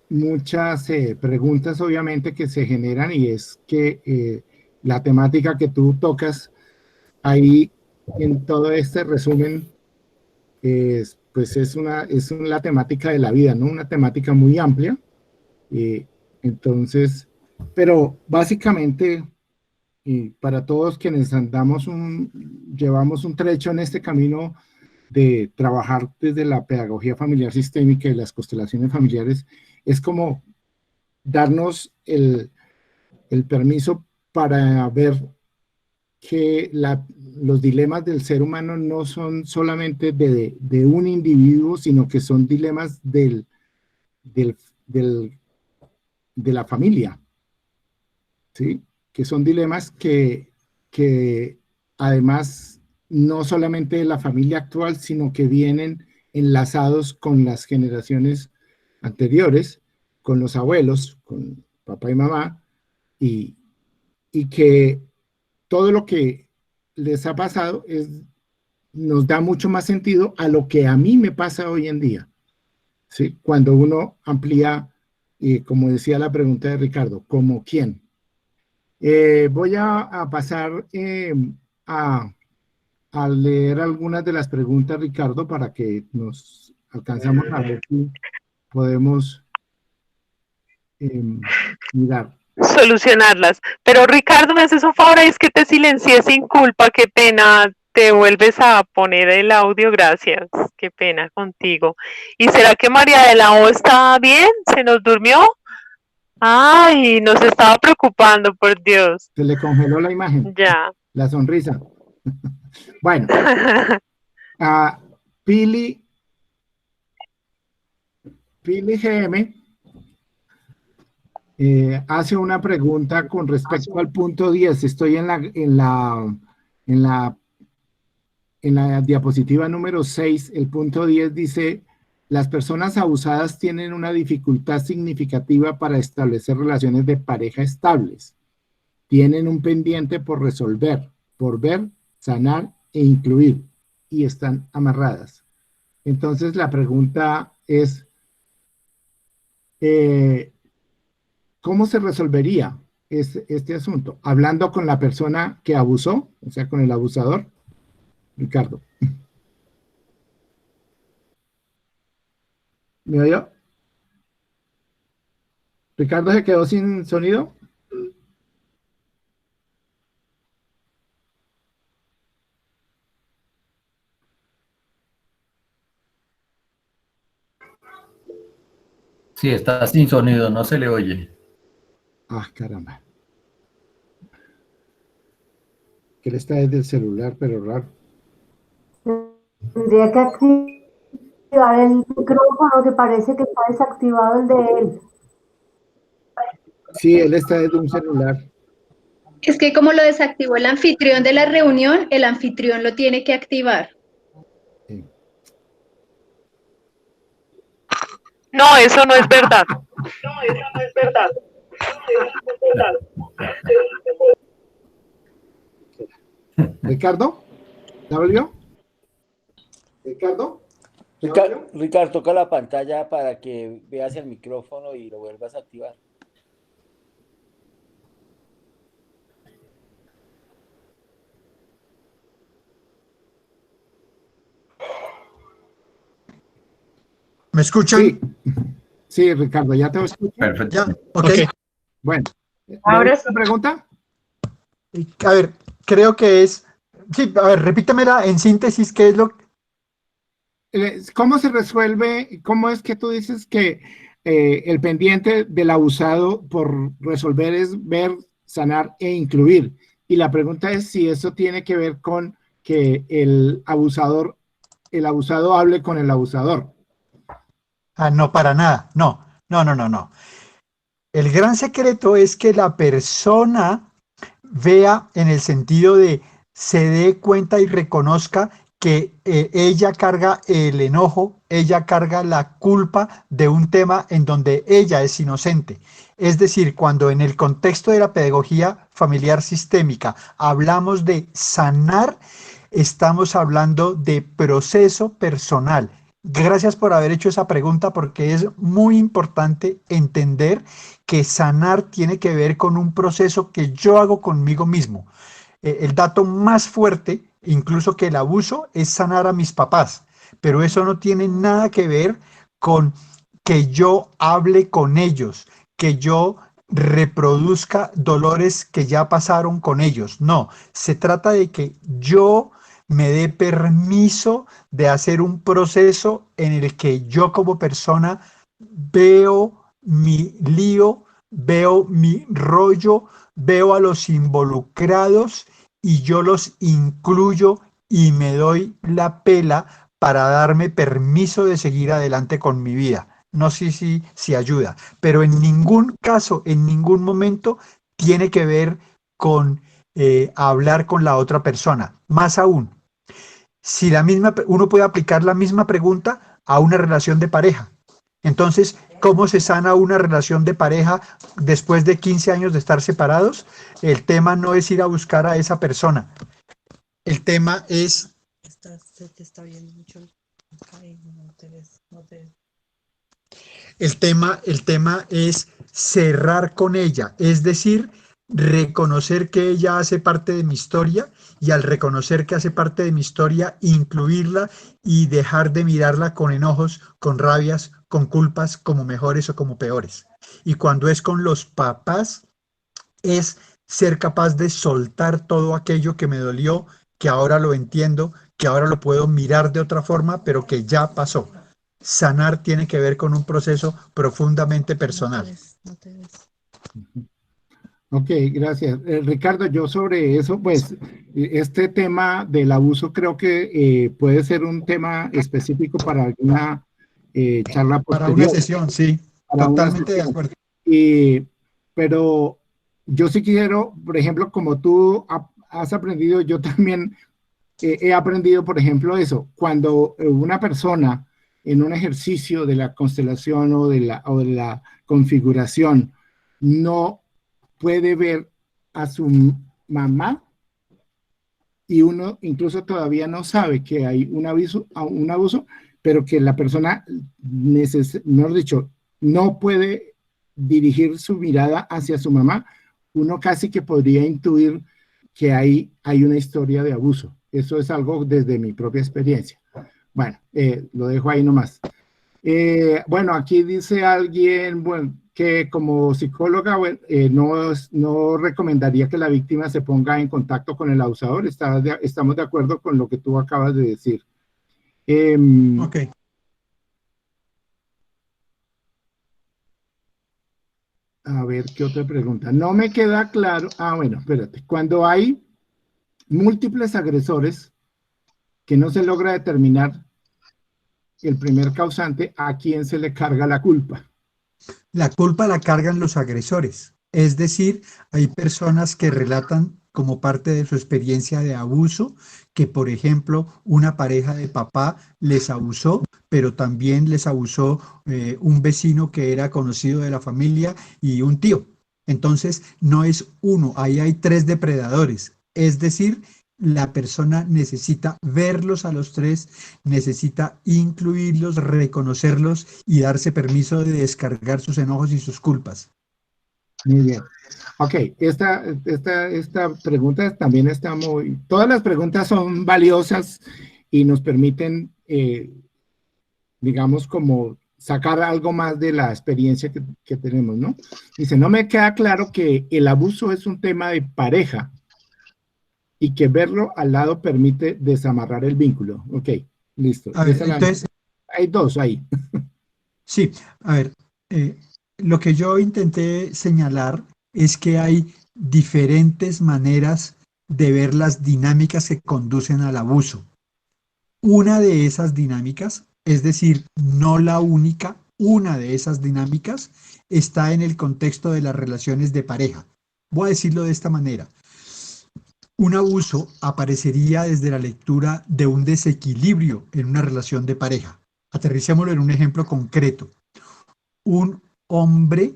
muchas preguntas obviamente que se generan y es que la temática que tú tocas ahí en todo este resumen pues es la temática de la vida, ¿no? Una temática muy amplia. Entonces, pero básicamente para todos quienes llevamos un trecho en este camino de trabajar desde la pedagogía familiar sistémica y las constelaciones familiares, es como darnos el permiso para ver que los dilemas del ser humano no son solamente de un individuo, sino que son dilemas de la familia, ¿sí? Que son dilemas que además no solamente de la familia actual, sino que vienen enlazados con las generaciones anteriores, con los abuelos, con papá y mamá, y que todo lo que les ha pasado nos da mucho más sentido a lo que a mí me pasa hoy en día, ¿sí? Cuando uno amplía, como decía la pregunta de Ricardo, ¿como quién? Voy a pasar a leer algunas de las preguntas, Ricardo, para que nos alcanzamos a ver si podemos mirar. Solucionarlas. Pero Ricardo, me haces un favor, es que te silencié sin culpa, qué pena, te vuelves a poner el audio, gracias, qué pena contigo. ¿Y será que María de la O está bien? ¿Se nos durmió? Ay, nos estaba preocupando, por Dios. Se le congeló la imagen. Ya. La sonrisa. Bueno. Pili GM hace una pregunta con respecto al punto 10. Estoy en la diapositiva número 6. El punto 10 dice: las personas abusadas tienen una dificultad significativa para establecer relaciones de pareja estables. Tienen un pendiente por resolver, por ver, sanar e incluir, y están amarradas. Entonces la pregunta es, ¿cómo se resolvería este asunto? ¿Hablando con la persona que abusó, o sea, con el abusador? Ricardo. ¿Me oyó? ¿Ricardo se quedó sin sonido? Sí, está sin sonido, no se le oye. Ah, caramba. Que él está desde el celular, pero raro. Tendría que activar el micrófono, que parece que está desactivado el de él. Sí, él está desde un celular. Es que como lo desactivó el anfitrión de la reunión, el anfitrión lo tiene que activar. Sí. No, eso no es verdad. ¿Ricardo? ¿La volvió? ¿Ricardo? Ricardo, toca la pantalla para que veas el micrófono y lo vuelvas a activar. ¿Me escuchan? Sí. Sí, Ricardo, ya te escucho. Perfecto. Ya, ok. Bueno, Ahora ¿esta pregunta? A ver, creo que es... Sí, a ver, repítemela en síntesis, ¿qué es lo...? ¿Cómo se resuelve? ¿Cómo es que tú dices que el pendiente del abusado por resolver es ver, sanar e incluir. Y la pregunta es si eso tiene que ver con que el abusado hable con el abusador. Ah, no, para nada. No, no, no, no, no. El gran secreto es que la persona vea en el sentido de se dé cuenta y reconozca que ella carga el enojo, ella carga la culpa de un tema en donde ella es inocente. Es decir, cuando en el contexto de la pedagogía familiar sistémica hablamos de sanar, estamos hablando de proceso personal. Gracias por haber hecho esa pregunta porque es muy importante entender que sanar tiene que ver con un proceso que yo hago conmigo mismo. El dato más fuerte, incluso que el abuso, es sanar a mis papás, pero eso no tiene nada que ver con que yo hable con ellos, que yo reproduzca dolores que ya pasaron con ellos. No, se trata de que yo me dé permiso de hacer un proceso en el que yo como persona veo mi lío, veo mi rollo, veo a los involucrados y yo los incluyo y me doy la pela para darme permiso de seguir adelante con mi vida. No sé si ayuda, pero en ningún caso, en ningún momento tiene que ver con hablar con la otra persona. Más aún, si uno puede aplicar la misma pregunta a una relación de pareja. Entonces, ¿cómo se sana una relación de pareja después de 15 años de estar separados? El tema no es ir a buscar a esa persona. El tema es... Se te está viendo mucho acá y no te ves. El tema es cerrar con ella, es decir, reconocer que ella hace parte de mi historia y al reconocer que hace parte de mi historia, incluirla y dejar de mirarla con enojos, con rabias, con culpas, como mejores o como peores. Y cuando es con los papás, es ser capaz de soltar todo aquello que me dolió, que ahora lo entiendo, que ahora lo puedo mirar de otra forma, pero que ya pasó. Sanar tiene que ver con un proceso profundamente personal. No te ves. Ok, gracias. Ricardo, yo sobre eso, pues, este tema del abuso creo que puede ser un tema específico para alguna charla Para posterior. una sesión, sí, Para una totalmente de sesión. acuerdo. Pero yo sí quiero, por ejemplo, como tú has aprendido, yo también he aprendido, por ejemplo, eso. Cuando una persona en un ejercicio de la constelación o de la configuración no puede ver a su mamá y uno incluso todavía no sabe que hay un abuso, pero que la persona, mejor dicho, no puede dirigir su mirada hacia su mamá, uno casi que podría intuir que hay una historia de abuso. Eso es algo desde mi propia experiencia. Bueno, lo dejo ahí nomás. Bueno, aquí dice alguien, bueno, que como psicóloga no recomendaría que la víctima se ponga en contacto con el abusador. Estamos de acuerdo con lo que tú acabas de decir. Ok. A ver, ¿qué otra pregunta? No me queda claro. Ah, bueno, espérate. Cuando hay múltiples agresores que no se logra determinar el primer causante, ¿a quién se le carga la culpa? La culpa la cargan los agresores. Es decir, hay personas que relatan como parte de su experiencia de abuso, que por ejemplo una pareja de papá les abusó, pero también les abusó un vecino que era conocido de la familia y un tío. Entonces no es uno, ahí hay 3 depredadores. Es decir, la persona necesita verlos a los 3, necesita incluirlos, reconocerlos y darse permiso de descargar sus enojos y sus culpas. Muy bien. Ok, esta pregunta también está todas las preguntas son valiosas y nos permiten, digamos, como sacar algo más de la experiencia que tenemos, ¿no? Dice, no me queda claro que el abuso es un tema de pareja y que verlo al lado permite desamarrar el vínculo. Ok, listo. A ver, entonces, hay 2 ahí. sí, a ver, Eh, lo que yo intenté señalar es que hay diferentes maneras de ver las dinámicas que conducen al abuso. Una de esas dinámicas, es decir, no la única, una de esas dinámicas está en el contexto de las relaciones de pareja. Voy a decirlo de esta manera. Un abuso aparecería desde la lectura de un desequilibrio en una relación de pareja. Aterricémoslo en un ejemplo concreto. Un hombre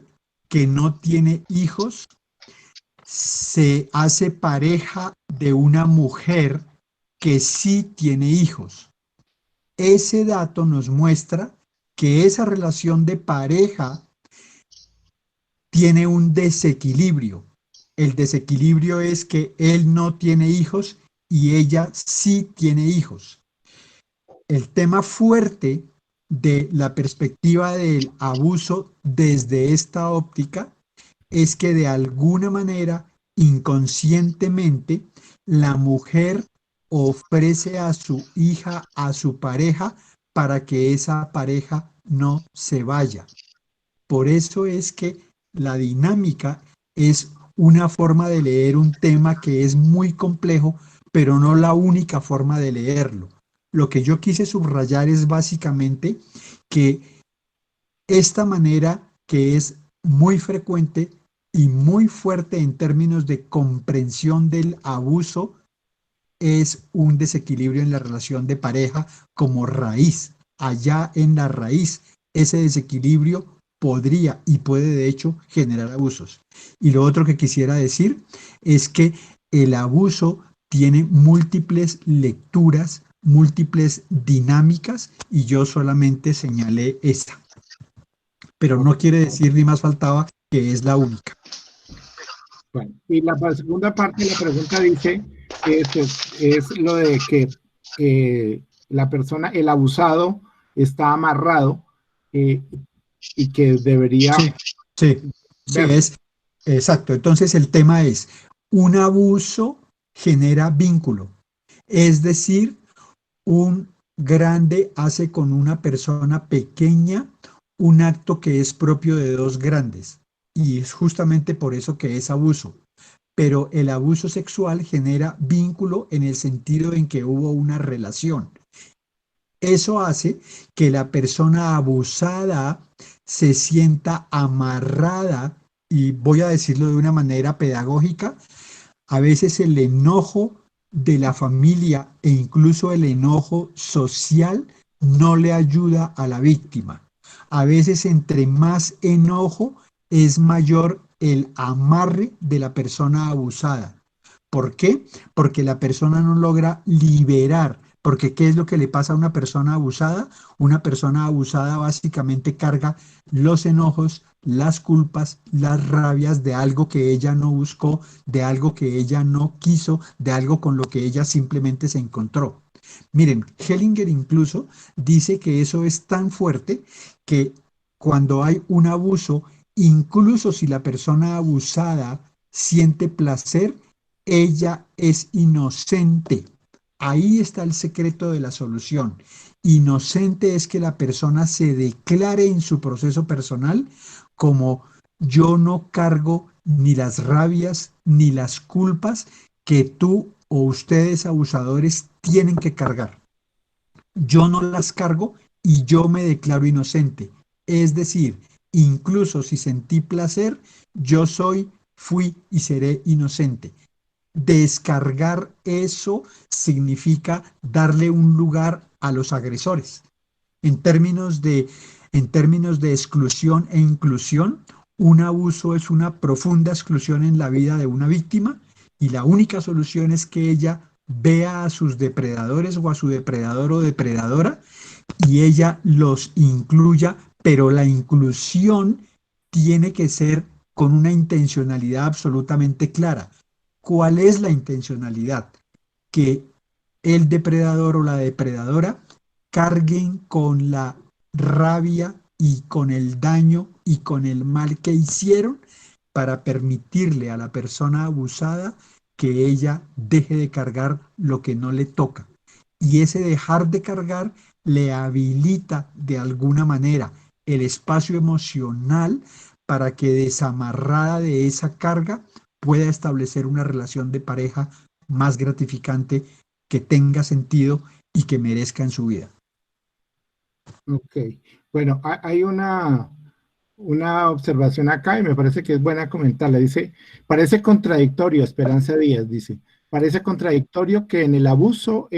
que no tiene hijos se hace pareja de una mujer que sí tiene hijos. Ese dato nos muestra que esa relación de pareja tiene un desequilibrio. El desequilibrio es que él no tiene hijos y ella sí tiene hijos. El tema fuerte de la perspectiva del abuso desde esta óptica es que de alguna manera, inconscientemente, la mujer ofrece a su hija, a su pareja, para que esa pareja no se vaya. Por eso es que la dinámica es una forma de leer un tema que es muy complejo, pero no la única forma de leerlo. Lo que yo quise subrayar es básicamente que esta manera, que es muy frecuente y muy fuerte en términos de comprensión del abuso, es un desequilibrio en la relación de pareja como raíz. Allá en la raíz, ese desequilibrio podría y puede de hecho generar abusos. Y lo otro que quisiera decir es que el abuso tiene múltiples lecturas, múltiples dinámicas, y yo solamente señalé esta. Pero no quiere decir, ni más faltaba, que es la única. Bueno, y la segunda parte de la pregunta dice que es lo de que la persona, el abusado, está amarrado y que debería Sí, verse. es exacto. Entonces el tema es, un abuso genera vínculo. Es decir, un grande hace con una persona pequeña un acto que es propio de dos grandes. Y es justamente por eso que es abuso. Pero el abuso sexual genera vínculo en el sentido en que hubo una relación. Eso hace que la persona abusada se sienta amarrada, y voy a decirlo de una manera pedagógica, a veces el enojo de la familia e incluso el enojo social no le ayuda a la víctima. A veces entre más enojo es mayor el amarre de la persona abusada. ¿Por qué? Porque la persona no logra liberar. Porque ¿qué es lo que le pasa a una persona abusada? Una persona abusada básicamente carga los enojos, las culpas, las rabias de algo que ella no buscó, de algo que ella no quiso, de algo con lo que ella simplemente se encontró. Miren, Hellinger incluso dice que eso es tan fuerte que cuando hay un abuso, incluso si la persona abusada siente placer, ella es inocente. Ahí está el secreto de la solución. Inocente es que la persona se declare en su proceso personal como: yo no cargo ni las rabias ni las culpas que tú o ustedes abusadores tienen que cargar. Yo no las cargo y yo me declaro inocente. Es decir, incluso si sentí placer, yo soy, fui y seré inocente. Descargar eso significa darle un lugar a los agresores. En términos de exclusión e inclusión, un abuso es una profunda exclusión en la vida de una víctima, y la única solución es que ella vea a sus depredadores o a su depredador o depredadora y ella los incluya, pero la inclusión tiene que ser con una intencionalidad absolutamente clara. ¿Cuál es la intencionalidad? Que el depredador o la depredadora carguen con la rabia y con el daño y con el mal que hicieron, para permitirle a la persona abusada que ella deje de cargar lo que no le toca. Y ese dejar de cargar le habilita de alguna manera el espacio emocional para que desamarrada de esa carga pueda establecer una relación de pareja más gratificante, que tenga sentido y que merezca en su vida. Ok, bueno, hay una observación acá y me parece que es buena comentarla. Dice, parece contradictorio, Esperanza Díaz dice, parece contradictorio que en el abuso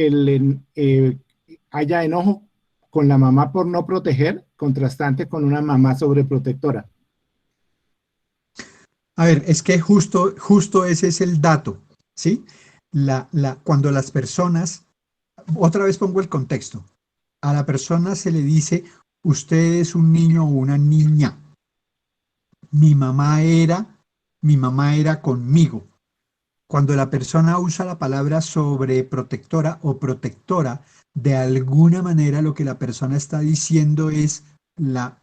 haya enojo con la mamá por no proteger, contrastante con una mamá sobreprotectora. A ver, es que justo ese es el dato, ¿sí? Cuando las personas, otra vez pongo el contexto, a la persona se le dice, usted es un niño o una niña. Mi mamá era conmigo. Cuando la persona usa la palabra sobreprotectora o protectora, de alguna manera lo que la persona está diciendo es la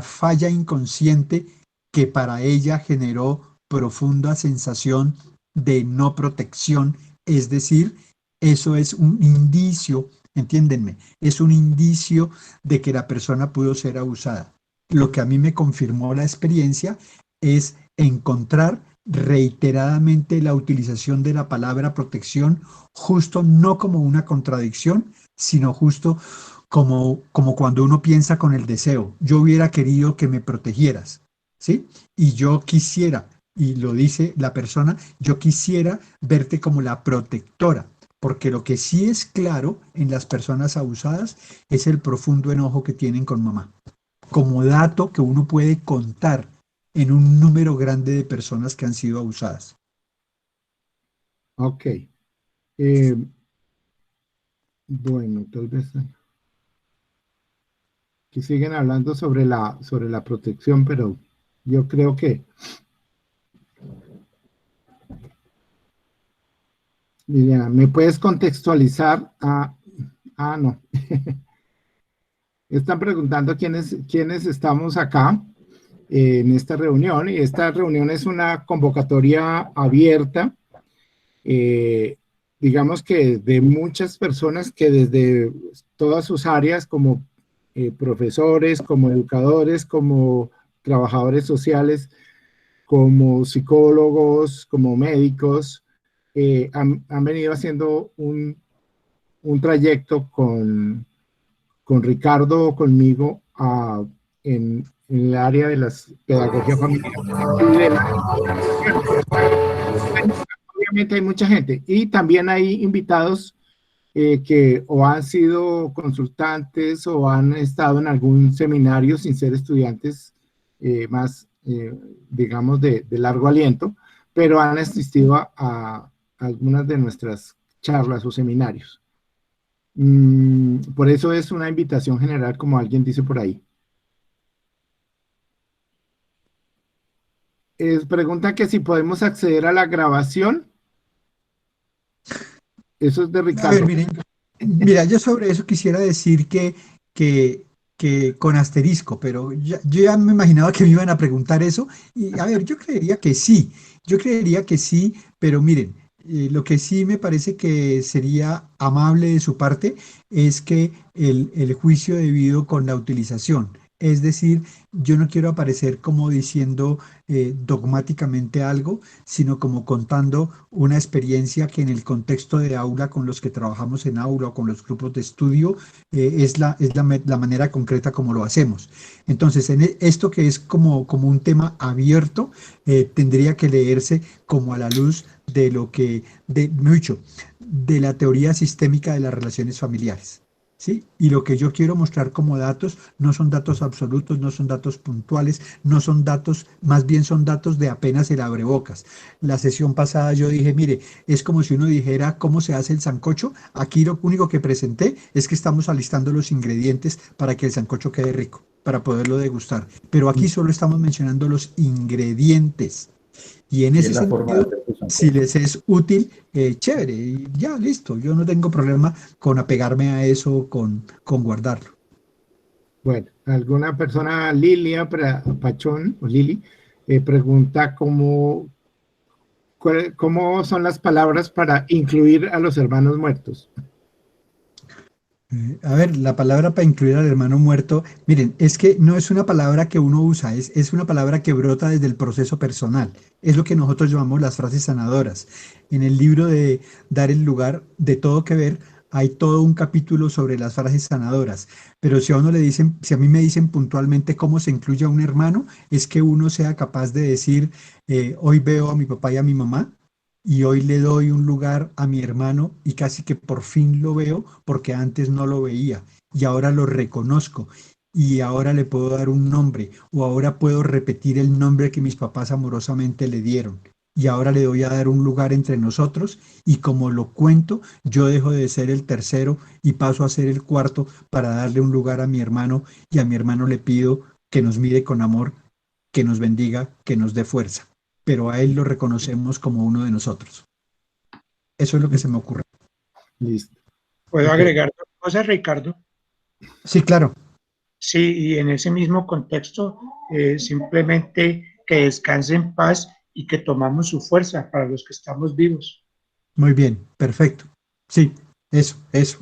falla inconsciente que para ella generó profunda sensación de no protección. Es decir, eso es un indicio, entiéndenme, es un indicio de que la persona pudo ser abusada. Lo que a mí me confirmó la experiencia es encontrar reiteradamente la utilización de la palabra protección, justo no como una contradicción, sino justo como cuando uno piensa con el deseo. Yo hubiera querido que me protegieras, ¿sí? Y yo quisiera, y lo dice la persona, yo quisiera verte como la protectora, porque lo que sí es claro en las personas abusadas es el profundo enojo que tienen con mamá, como dato que uno puede contar en un número grande de personas que han sido abusadas. Ok. Bueno, tal vez que siguen hablando sobre la protección, pero yo creo que, Liliana, ¿me puedes contextualizar? No. Están preguntando quiénes estamos acá en esta reunión, y esta reunión es una convocatoria abierta, digamos que de muchas personas que desde todas sus áreas, como profesores, como educadores, como trabajadores sociales, como psicólogos, como médicos, han venido haciendo un trayecto con Ricardo o conmigo en el área de las pedagogía familiar. Obviamente hay mucha gente y también hay invitados que o han sido consultantes o han estado en algún seminario sin ser estudiantes más, digamos, de largo aliento, pero han asistido a algunas de nuestras charlas o seminarios. Por eso es una invitación general, como alguien dice por ahí. Pregunta que si podemos acceder a la grabación. Eso es de A Ricardo. ver, miren, mira, yo sobre eso quisiera decir que con asterisco, pero yo ya me imaginaba que me iban a preguntar eso, y a ver, yo creería que sí, pero miren, lo que sí me parece que sería amable de su parte es que el juicio debido con la utilización. Es decir, yo no quiero aparecer como diciendo dogmáticamente algo, sino como contando una experiencia que en el contexto de aula con los que trabajamos en aula o con los grupos de estudio la manera concreta como lo hacemos. Entonces, esto que es como un tema abierto, tendría que leerse como a la luz de lo que, mucho, de la teoría sistémica de las relaciones familiares. ¿Sí? Y lo que yo quiero mostrar como datos no son datos absolutos, no son datos puntuales, no son datos, más bien son datos de apenas el abrebocas. La sesión pasada yo dije, mire, es como si uno dijera cómo se hace el sancocho. Aquí lo único que presenté es que estamos alistando los ingredientes para que el sancocho quede rico, para poderlo degustar. Pero aquí solo estamos mencionando los ingredientes. Y en ese sentido, si les es útil, chévere, y ya listo. Yo no tengo problema con apegarme a eso, con guardarlo. Bueno, alguna persona, Lilia Pachón, o Lili, pregunta cómo son las palabras para incluir a los hermanos muertos. A ver, la palabra para incluir al hermano muerto, miren, es que no es una palabra que uno usa, es una palabra que brota desde el proceso personal. Es lo que nosotros llamamos las frases sanadoras. En el libro de Dar el lugar de todo que ver, hay todo un capítulo sobre las frases sanadoras. Pero si a uno le dicen, si a mí me dicen puntualmente cómo se incluye a un hermano, es que uno sea capaz de decir, hoy veo a mi papá y a mi mamá y hoy le doy un lugar a mi hermano y casi que por fin lo veo porque antes no lo veía y ahora lo reconozco y ahora le puedo dar un nombre o ahora puedo repetir el nombre que mis papás amorosamente le dieron y ahora le doy a dar un lugar entre nosotros y como lo cuento, yo dejo de ser el tercero y paso a ser el cuarto para darle un lugar a mi hermano y a mi hermano le pido que nos mire con amor, que nos bendiga, que nos dé fuerza, pero a él lo reconocemos como uno de nosotros. Eso es lo que se me ocurre. Listo. ¿Puedo Ok. agregar dos cosas, Ricardo? Sí, claro. Sí, y en ese mismo contexto, simplemente que descanse en paz y que tomamos su fuerza para los que estamos vivos. Muy bien, perfecto. Sí, eso es.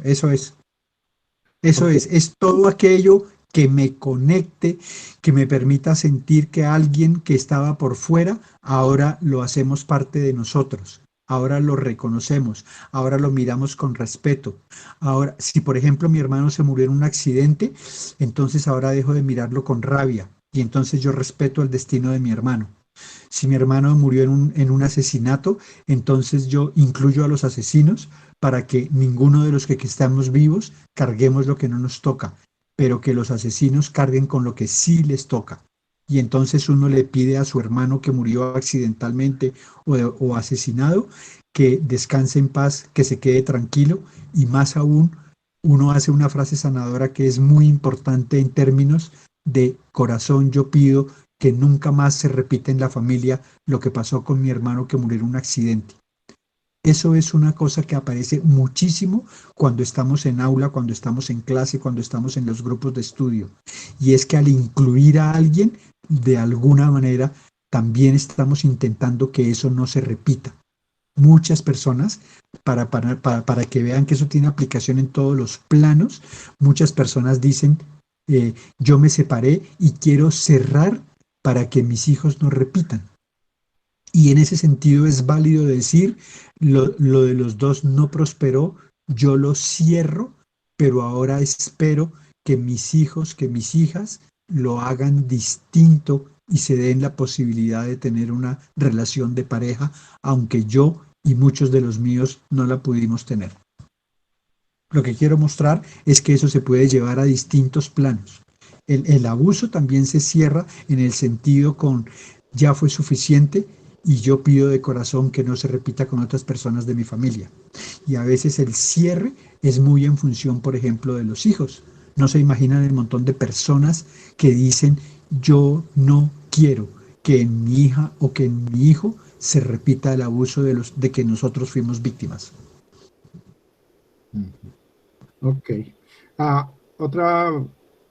Eso Ok. es todo aquello que me conecte, que me permita sentir que alguien que estaba por fuera, ahora lo hacemos parte de nosotros. Ahora lo reconocemos, ahora lo miramos con respeto. Ahora, si por ejemplo mi hermano se murió en un accidente, entonces ahora dejo de mirarlo con rabia y entonces yo respeto el destino de mi hermano. Si mi hermano murió en un asesinato, entonces yo incluyo a los asesinos para que ninguno de los que estamos vivos carguemos lo que no nos toca, pero que los asesinos carguen con lo que sí les toca. Y entonces uno le pide a su hermano que murió accidentalmente o asesinado que descanse en paz, que se quede tranquilo y más aún uno hace una frase sanadora que es muy importante en términos de corazón. Yo pido que nunca más se repita en la familia lo que pasó con mi hermano que murió en un accidente. Eso es una cosa que aparece muchísimo cuando estamos en aula, cuando estamos en clase, cuando estamos en los grupos de estudio. Y es que al incluir a alguien, de alguna manera, también estamos intentando que eso no se repita. Muchas personas, para que vean que eso tiene aplicación en todos los planos, muchas personas dicen, yo me separé y quiero cerrar para que mis hijos no repitan. Y en ese sentido es válido decir, lo de los dos no prosperó, yo lo cierro, pero ahora espero que mis hijos, que mis hijas lo hagan distinto y se den la posibilidad de tener una relación de pareja, aunque yo y muchos de los míos no la pudimos tener. Lo que quiero mostrar es que eso se puede llevar a distintos planos. El abuso también se cierra en el sentido con ya fue suficiente y yo pido de corazón que no se repita con otras personas de mi familia. Y a veces el cierre es muy en función, por ejemplo, de los hijos. No se imaginan el montón de personas que dicen yo no quiero que en mi hija o que en mi hijo se repita el abuso de que nosotros fuimos víctimas. Ok. Otra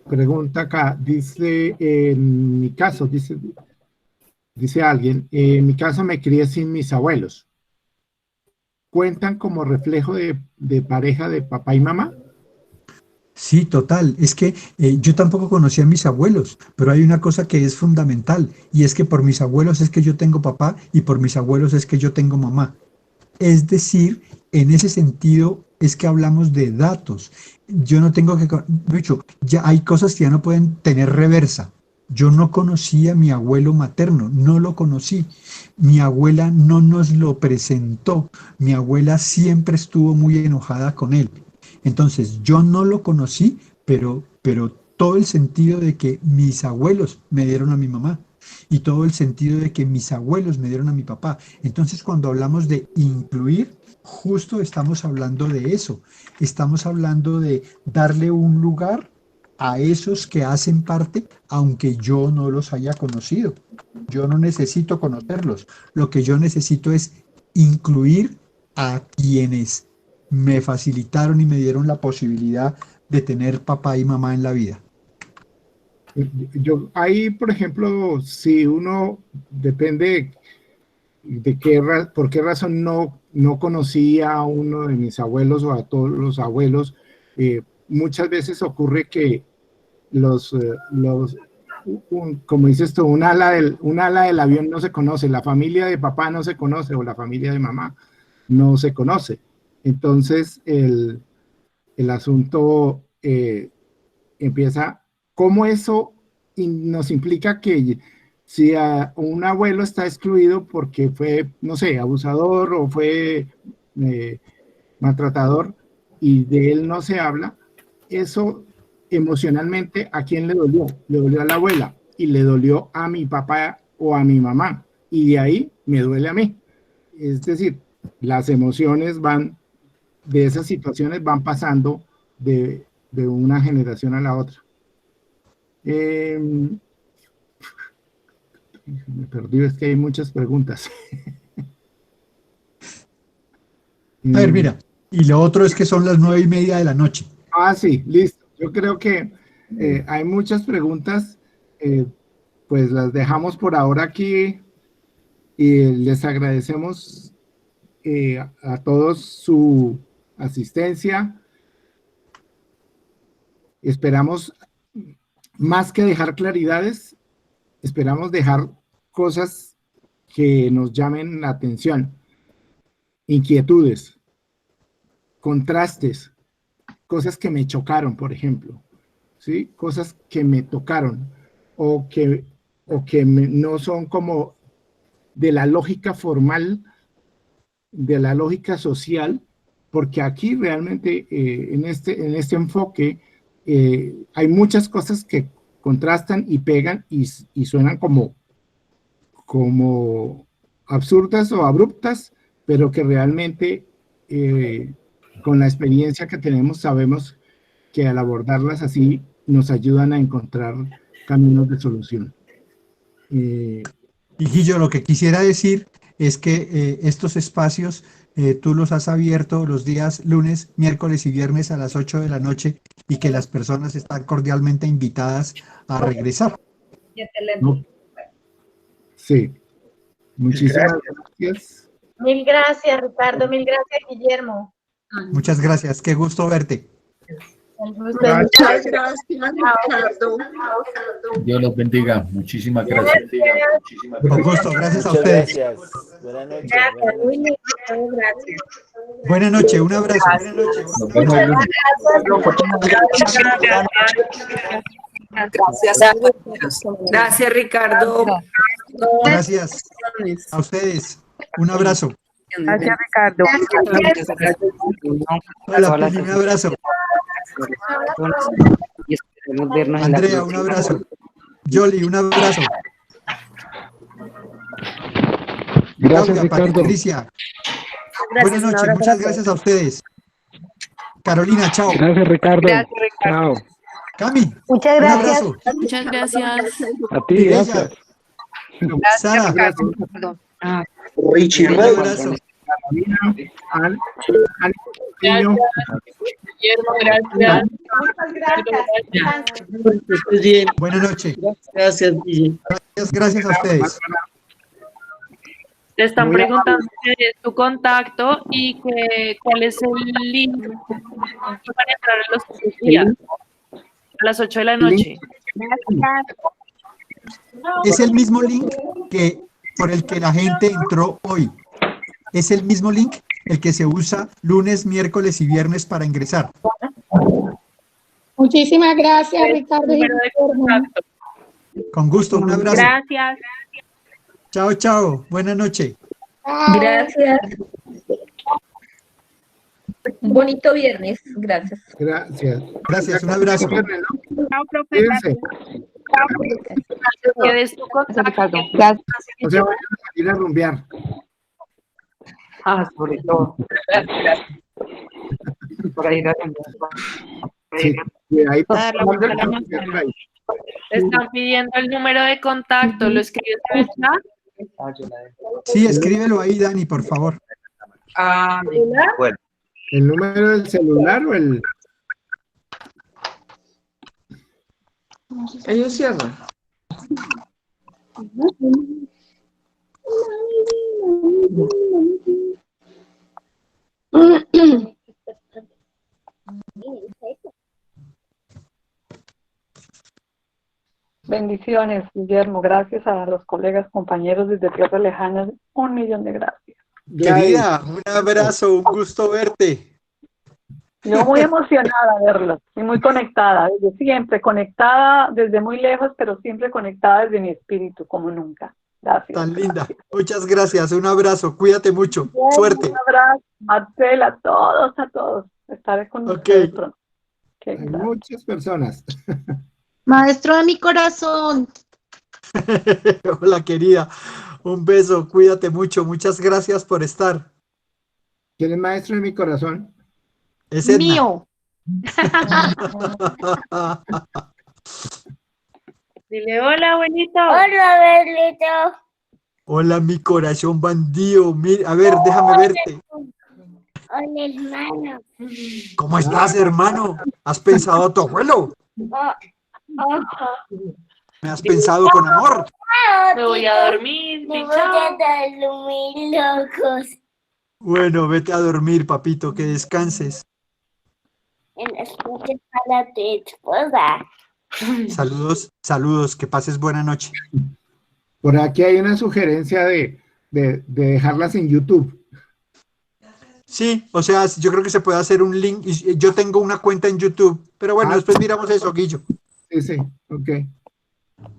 pregunta acá. Dice, en mi caso, dice alguien, en mi caso me crié sin mis abuelos. ¿Cuentan como reflejo de pareja de papá y mamá? Sí, total. Es que yo tampoco conocía a mis abuelos, pero hay una cosa que es fundamental y es que por mis abuelos es que yo tengo papá y por mis abuelos es que yo tengo mamá. Es decir, en ese sentido es que hablamos de datos. Yo no tengo que, dicho, ya hay cosas que ya no pueden tener reversa. Yo no conocí a mi abuelo materno, no lo conocí. Mi abuela no nos lo presentó. Mi abuela siempre estuvo muy enojada con él. Entonces, yo no lo conocí, pero todo el sentido de que mis abuelos me dieron a mi mamá y todo el sentido de que mis abuelos me dieron a mi papá. Entonces, cuando hablamos de incluir, justo estamos hablando de eso. Estamos hablando de darle un lugar a esos que hacen parte, aunque yo no los haya conocido. Yo no necesito conocerlos. Lo que yo necesito es incluir a quienes me facilitaron y me dieron la posibilidad de tener papá y mamá en la vida. Yo, ahí, por ejemplo, si uno depende de por qué razón no conocí a uno de mis abuelos o a todos los abuelos, muchas veces ocurre que como dices tú, un ala del avión no se conoce, la familia de papá no se conoce o la familia de mamá no se conoce. Entonces, el asunto empieza, ¿cómo eso nos implica que si un abuelo está excluido porque fue, no sé, abusador o fue maltratador y de él no se habla, eso emocionalmente ¿a quién le dolió? Le dolió a la abuela y le dolió a mi papá o a mi mamá y de ahí me duele a mí. Es decir, las emociones de esas situaciones van pasando de una generación a la otra. Me perdí, es que hay muchas preguntas. A ver, mira, y lo otro es que son las 9:30 de la noche. Sí, listo. Yo creo que hay muchas preguntas, pues las dejamos por ahora aquí y les agradecemos a todos su asistencia. Esperamos, más que dejar claridades, esperamos dejar cosas que nos llamen la atención, inquietudes, contrastes, cosas que me chocaron, por ejemplo, ¿sí? Cosas que me tocaron o que no son como de la lógica formal, de la lógica social, porque aquí realmente en este enfoque hay muchas cosas que contrastan y pegan y suenan como absurdas o abruptas, pero que realmente con la experiencia que tenemos sabemos que al abordarlas así nos ayudan a encontrar caminos de solución. Y yo lo que quisiera decir es que estos espacios tú los has abierto los días lunes, miércoles y viernes a las 8 de la noche y que las personas están cordialmente invitadas a regresar. Sí, muchísimas gracias. Mil gracias, Ricardo, mil gracias, Guillermo. Muchas gracias, qué gusto verte. Muchas gracias, Ricardo. Dios los bendiga. Muchísimas gracias. Con gusto, gracias a Muchas ustedes. gracias. Buenas noches. Gracias. Buenas noches, un abrazo. Nos vemos el lunes. Gracias, Ricardo. Gracias a ustedes. Un abrazo. Gracias, Ricardo. Hola, Pili, un abrazo. Andrea, un abrazo. Yoli, un abrazo. Gracias, Claudia, Ricardo. Patricia. Buenas noches, muchas gracias a ustedes. Carolina, chao. Gracias, Ricardo. Gracias, Ricardo. Chao. Cami, Muchas un gracias. abrazo. Muchas gracias. A ti, gracias. Sara, Ricardo. Richie, un abrazo. Al niño. Guillermo, gracias. Muchas gracias. Buenas noches. Gracias, Guille. Gracias a ustedes. Te están preguntando qué es tu contacto y cuál es el link para entrar en los cursos días a las 8 de la noche. Es el mismo link por el que la gente entró hoy. Es el mismo link el que se usa lunes, miércoles y viernes para ingresar. Muchísimas gracias, Ricardo. Con gusto, un abrazo. Gracias. Chao, chao. Buenas noches. Gracias. Un bonito viernes. Gracias. Gracias. Gracias, un abrazo. Chao, profe. Cuídense. ¿Qué es tu contacto? O sea, vayan a salir a rumbear. Sobre todo. Por ahí Sí, y ahí Dar la vuelta a la manzana. Te están pidiendo el número de contacto. ¿Lo escribes en el chat? Sí, escríbelo ahí, Dani, por favor. Bueno. ¿El número del celular o el...? Ellos cierran. Bendiciones, Guillermo. Gracias a los colegas, compañeros desde tierras lejanas. 1.000.000 de gracias. Querida, un abrazo, un gusto verte. Yo muy emocionada de verlos y muy conectada, desde siempre, conectada desde muy lejos, pero siempre conectada desde mi espíritu, como nunca. Gracias. Tan linda. Muchas gracias, un abrazo, cuídate mucho. Bien, Suerte. un abrazo, Marcela, a todos. Estaré con ustedes pronto. Hay muchas personas. Maestro de mi corazón. Hola, querida. Un beso, cuídate mucho. Muchas gracias por estar. ¿Quién es maestro de mi corazón? Es Edna. Mío. Dile hola, abuelito. Hola, abuelito. Hola, mi corazón bandido. Mira, a ver, déjame verte. Hola, hermano. ¿Cómo estás, hermano? ¿Has pensado a tu abuelo? ¿Me has pensado con amor? Me voy a dormir. Me voy a dormir, locos. Bueno, vete a dormir, papito, que descanses. En las noches para tu esposa. Saludos, saludos, que pases buena noche. Por aquí hay una sugerencia de dejarlas en YouTube. Sí, o sea, yo creo que se puede hacer un link. Y yo tengo una cuenta en YouTube, pero bueno, después miramos eso, Guillo. Sí, ok.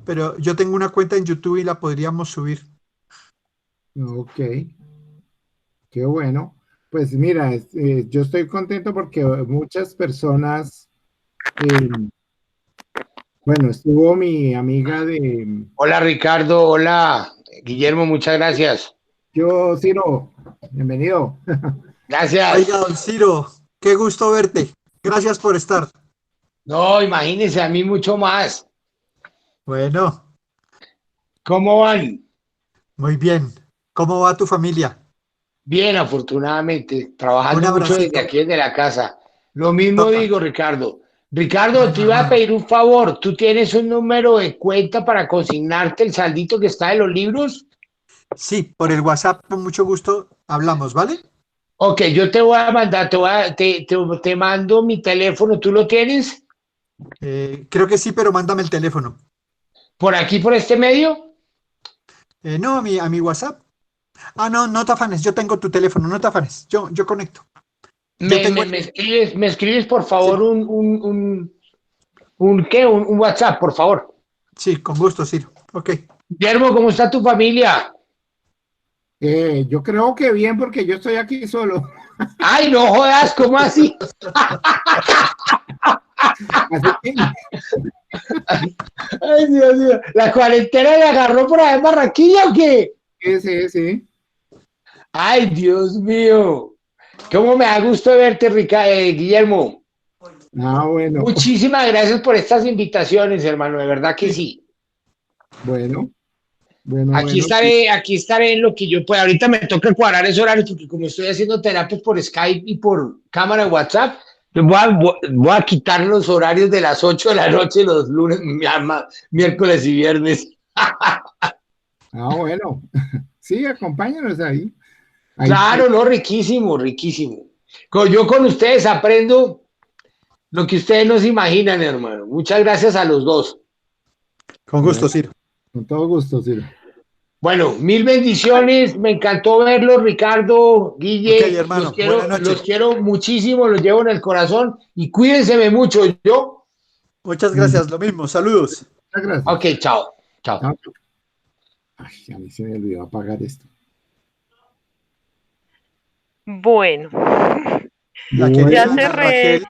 Pero yo tengo una cuenta en YouTube y la podríamos subir. Ok. Qué bueno. Pues mira, yo estoy contento porque muchas personas, bueno, estuvo mi amiga de... Hola Ricardo, hola Guillermo, muchas gracias. Yo, Ciro, bienvenido. Gracias. Oiga, don Ciro, qué gusto verte. Gracias por estar. No, imagínense, a mí mucho más. Bueno. ¿Cómo van? Muy bien. ¿Cómo va tu familia? Bien, afortunadamente, trabajando mucho desde aquí, desde la casa. Lo mismo digo, Ricardo. Ricardo, te iba a pedir un favor. ¿Tú tienes un número de cuenta para consignarte el saldito que está de los libros? Sí, por el WhatsApp, con mucho gusto, hablamos, ¿vale? Ok, yo te voy a mandar, te mando mi teléfono. ¿Tú lo tienes? Creo que sí, pero mándame el teléfono. ¿Por aquí, por este medio? No, a mi WhatsApp. Ah, no te afanes, yo tengo tu teléfono, no te afanes, yo conecto. Me escribes, por favor, sí. un WhatsApp, por favor. Sí, con gusto, Ciro. Ok. Guillermo, ¿cómo está tu familia? Yo creo que bien, porque yo estoy aquí solo. Ay, no jodas, ¿cómo así? Ay, Dios mío. ¿La cuarentena le agarró por ahí en Barranquilla o qué? Sí. Ay, Dios mío. ¿Cómo me da gusto verte, Guillermo? Ah, bueno. Muchísimas gracias por estas invitaciones, hermano, de verdad que sí. Bueno. Aquí estaré en lo que yo pueda. Ahorita me toca cuadrar ese horario porque como estoy haciendo terapias por Skype y por cámara de WhatsApp, voy a quitar los horarios de las 8 de la noche los lunes, miércoles y viernes. Bueno. Sí, acompáñanos ahí. Claro, no, riquísimo. Yo con ustedes aprendo lo que ustedes no se imaginan, hermano. Muchas gracias a los dos. Con gusto, Ciro. Con todo gusto, Ciro. Bueno, 1000 bendiciones. Me encantó verlos, Ricardo, Guille. Okay, hermano, los quiero muchísimo, los llevo en el corazón y cuídense mucho. Yo. Muchas gracias, lo mismo. Saludos. Muchas gracias. Ok, chao. Ay, a mí se me olvidó apagar esto. Bueno. La querida Ya cerré. Raquel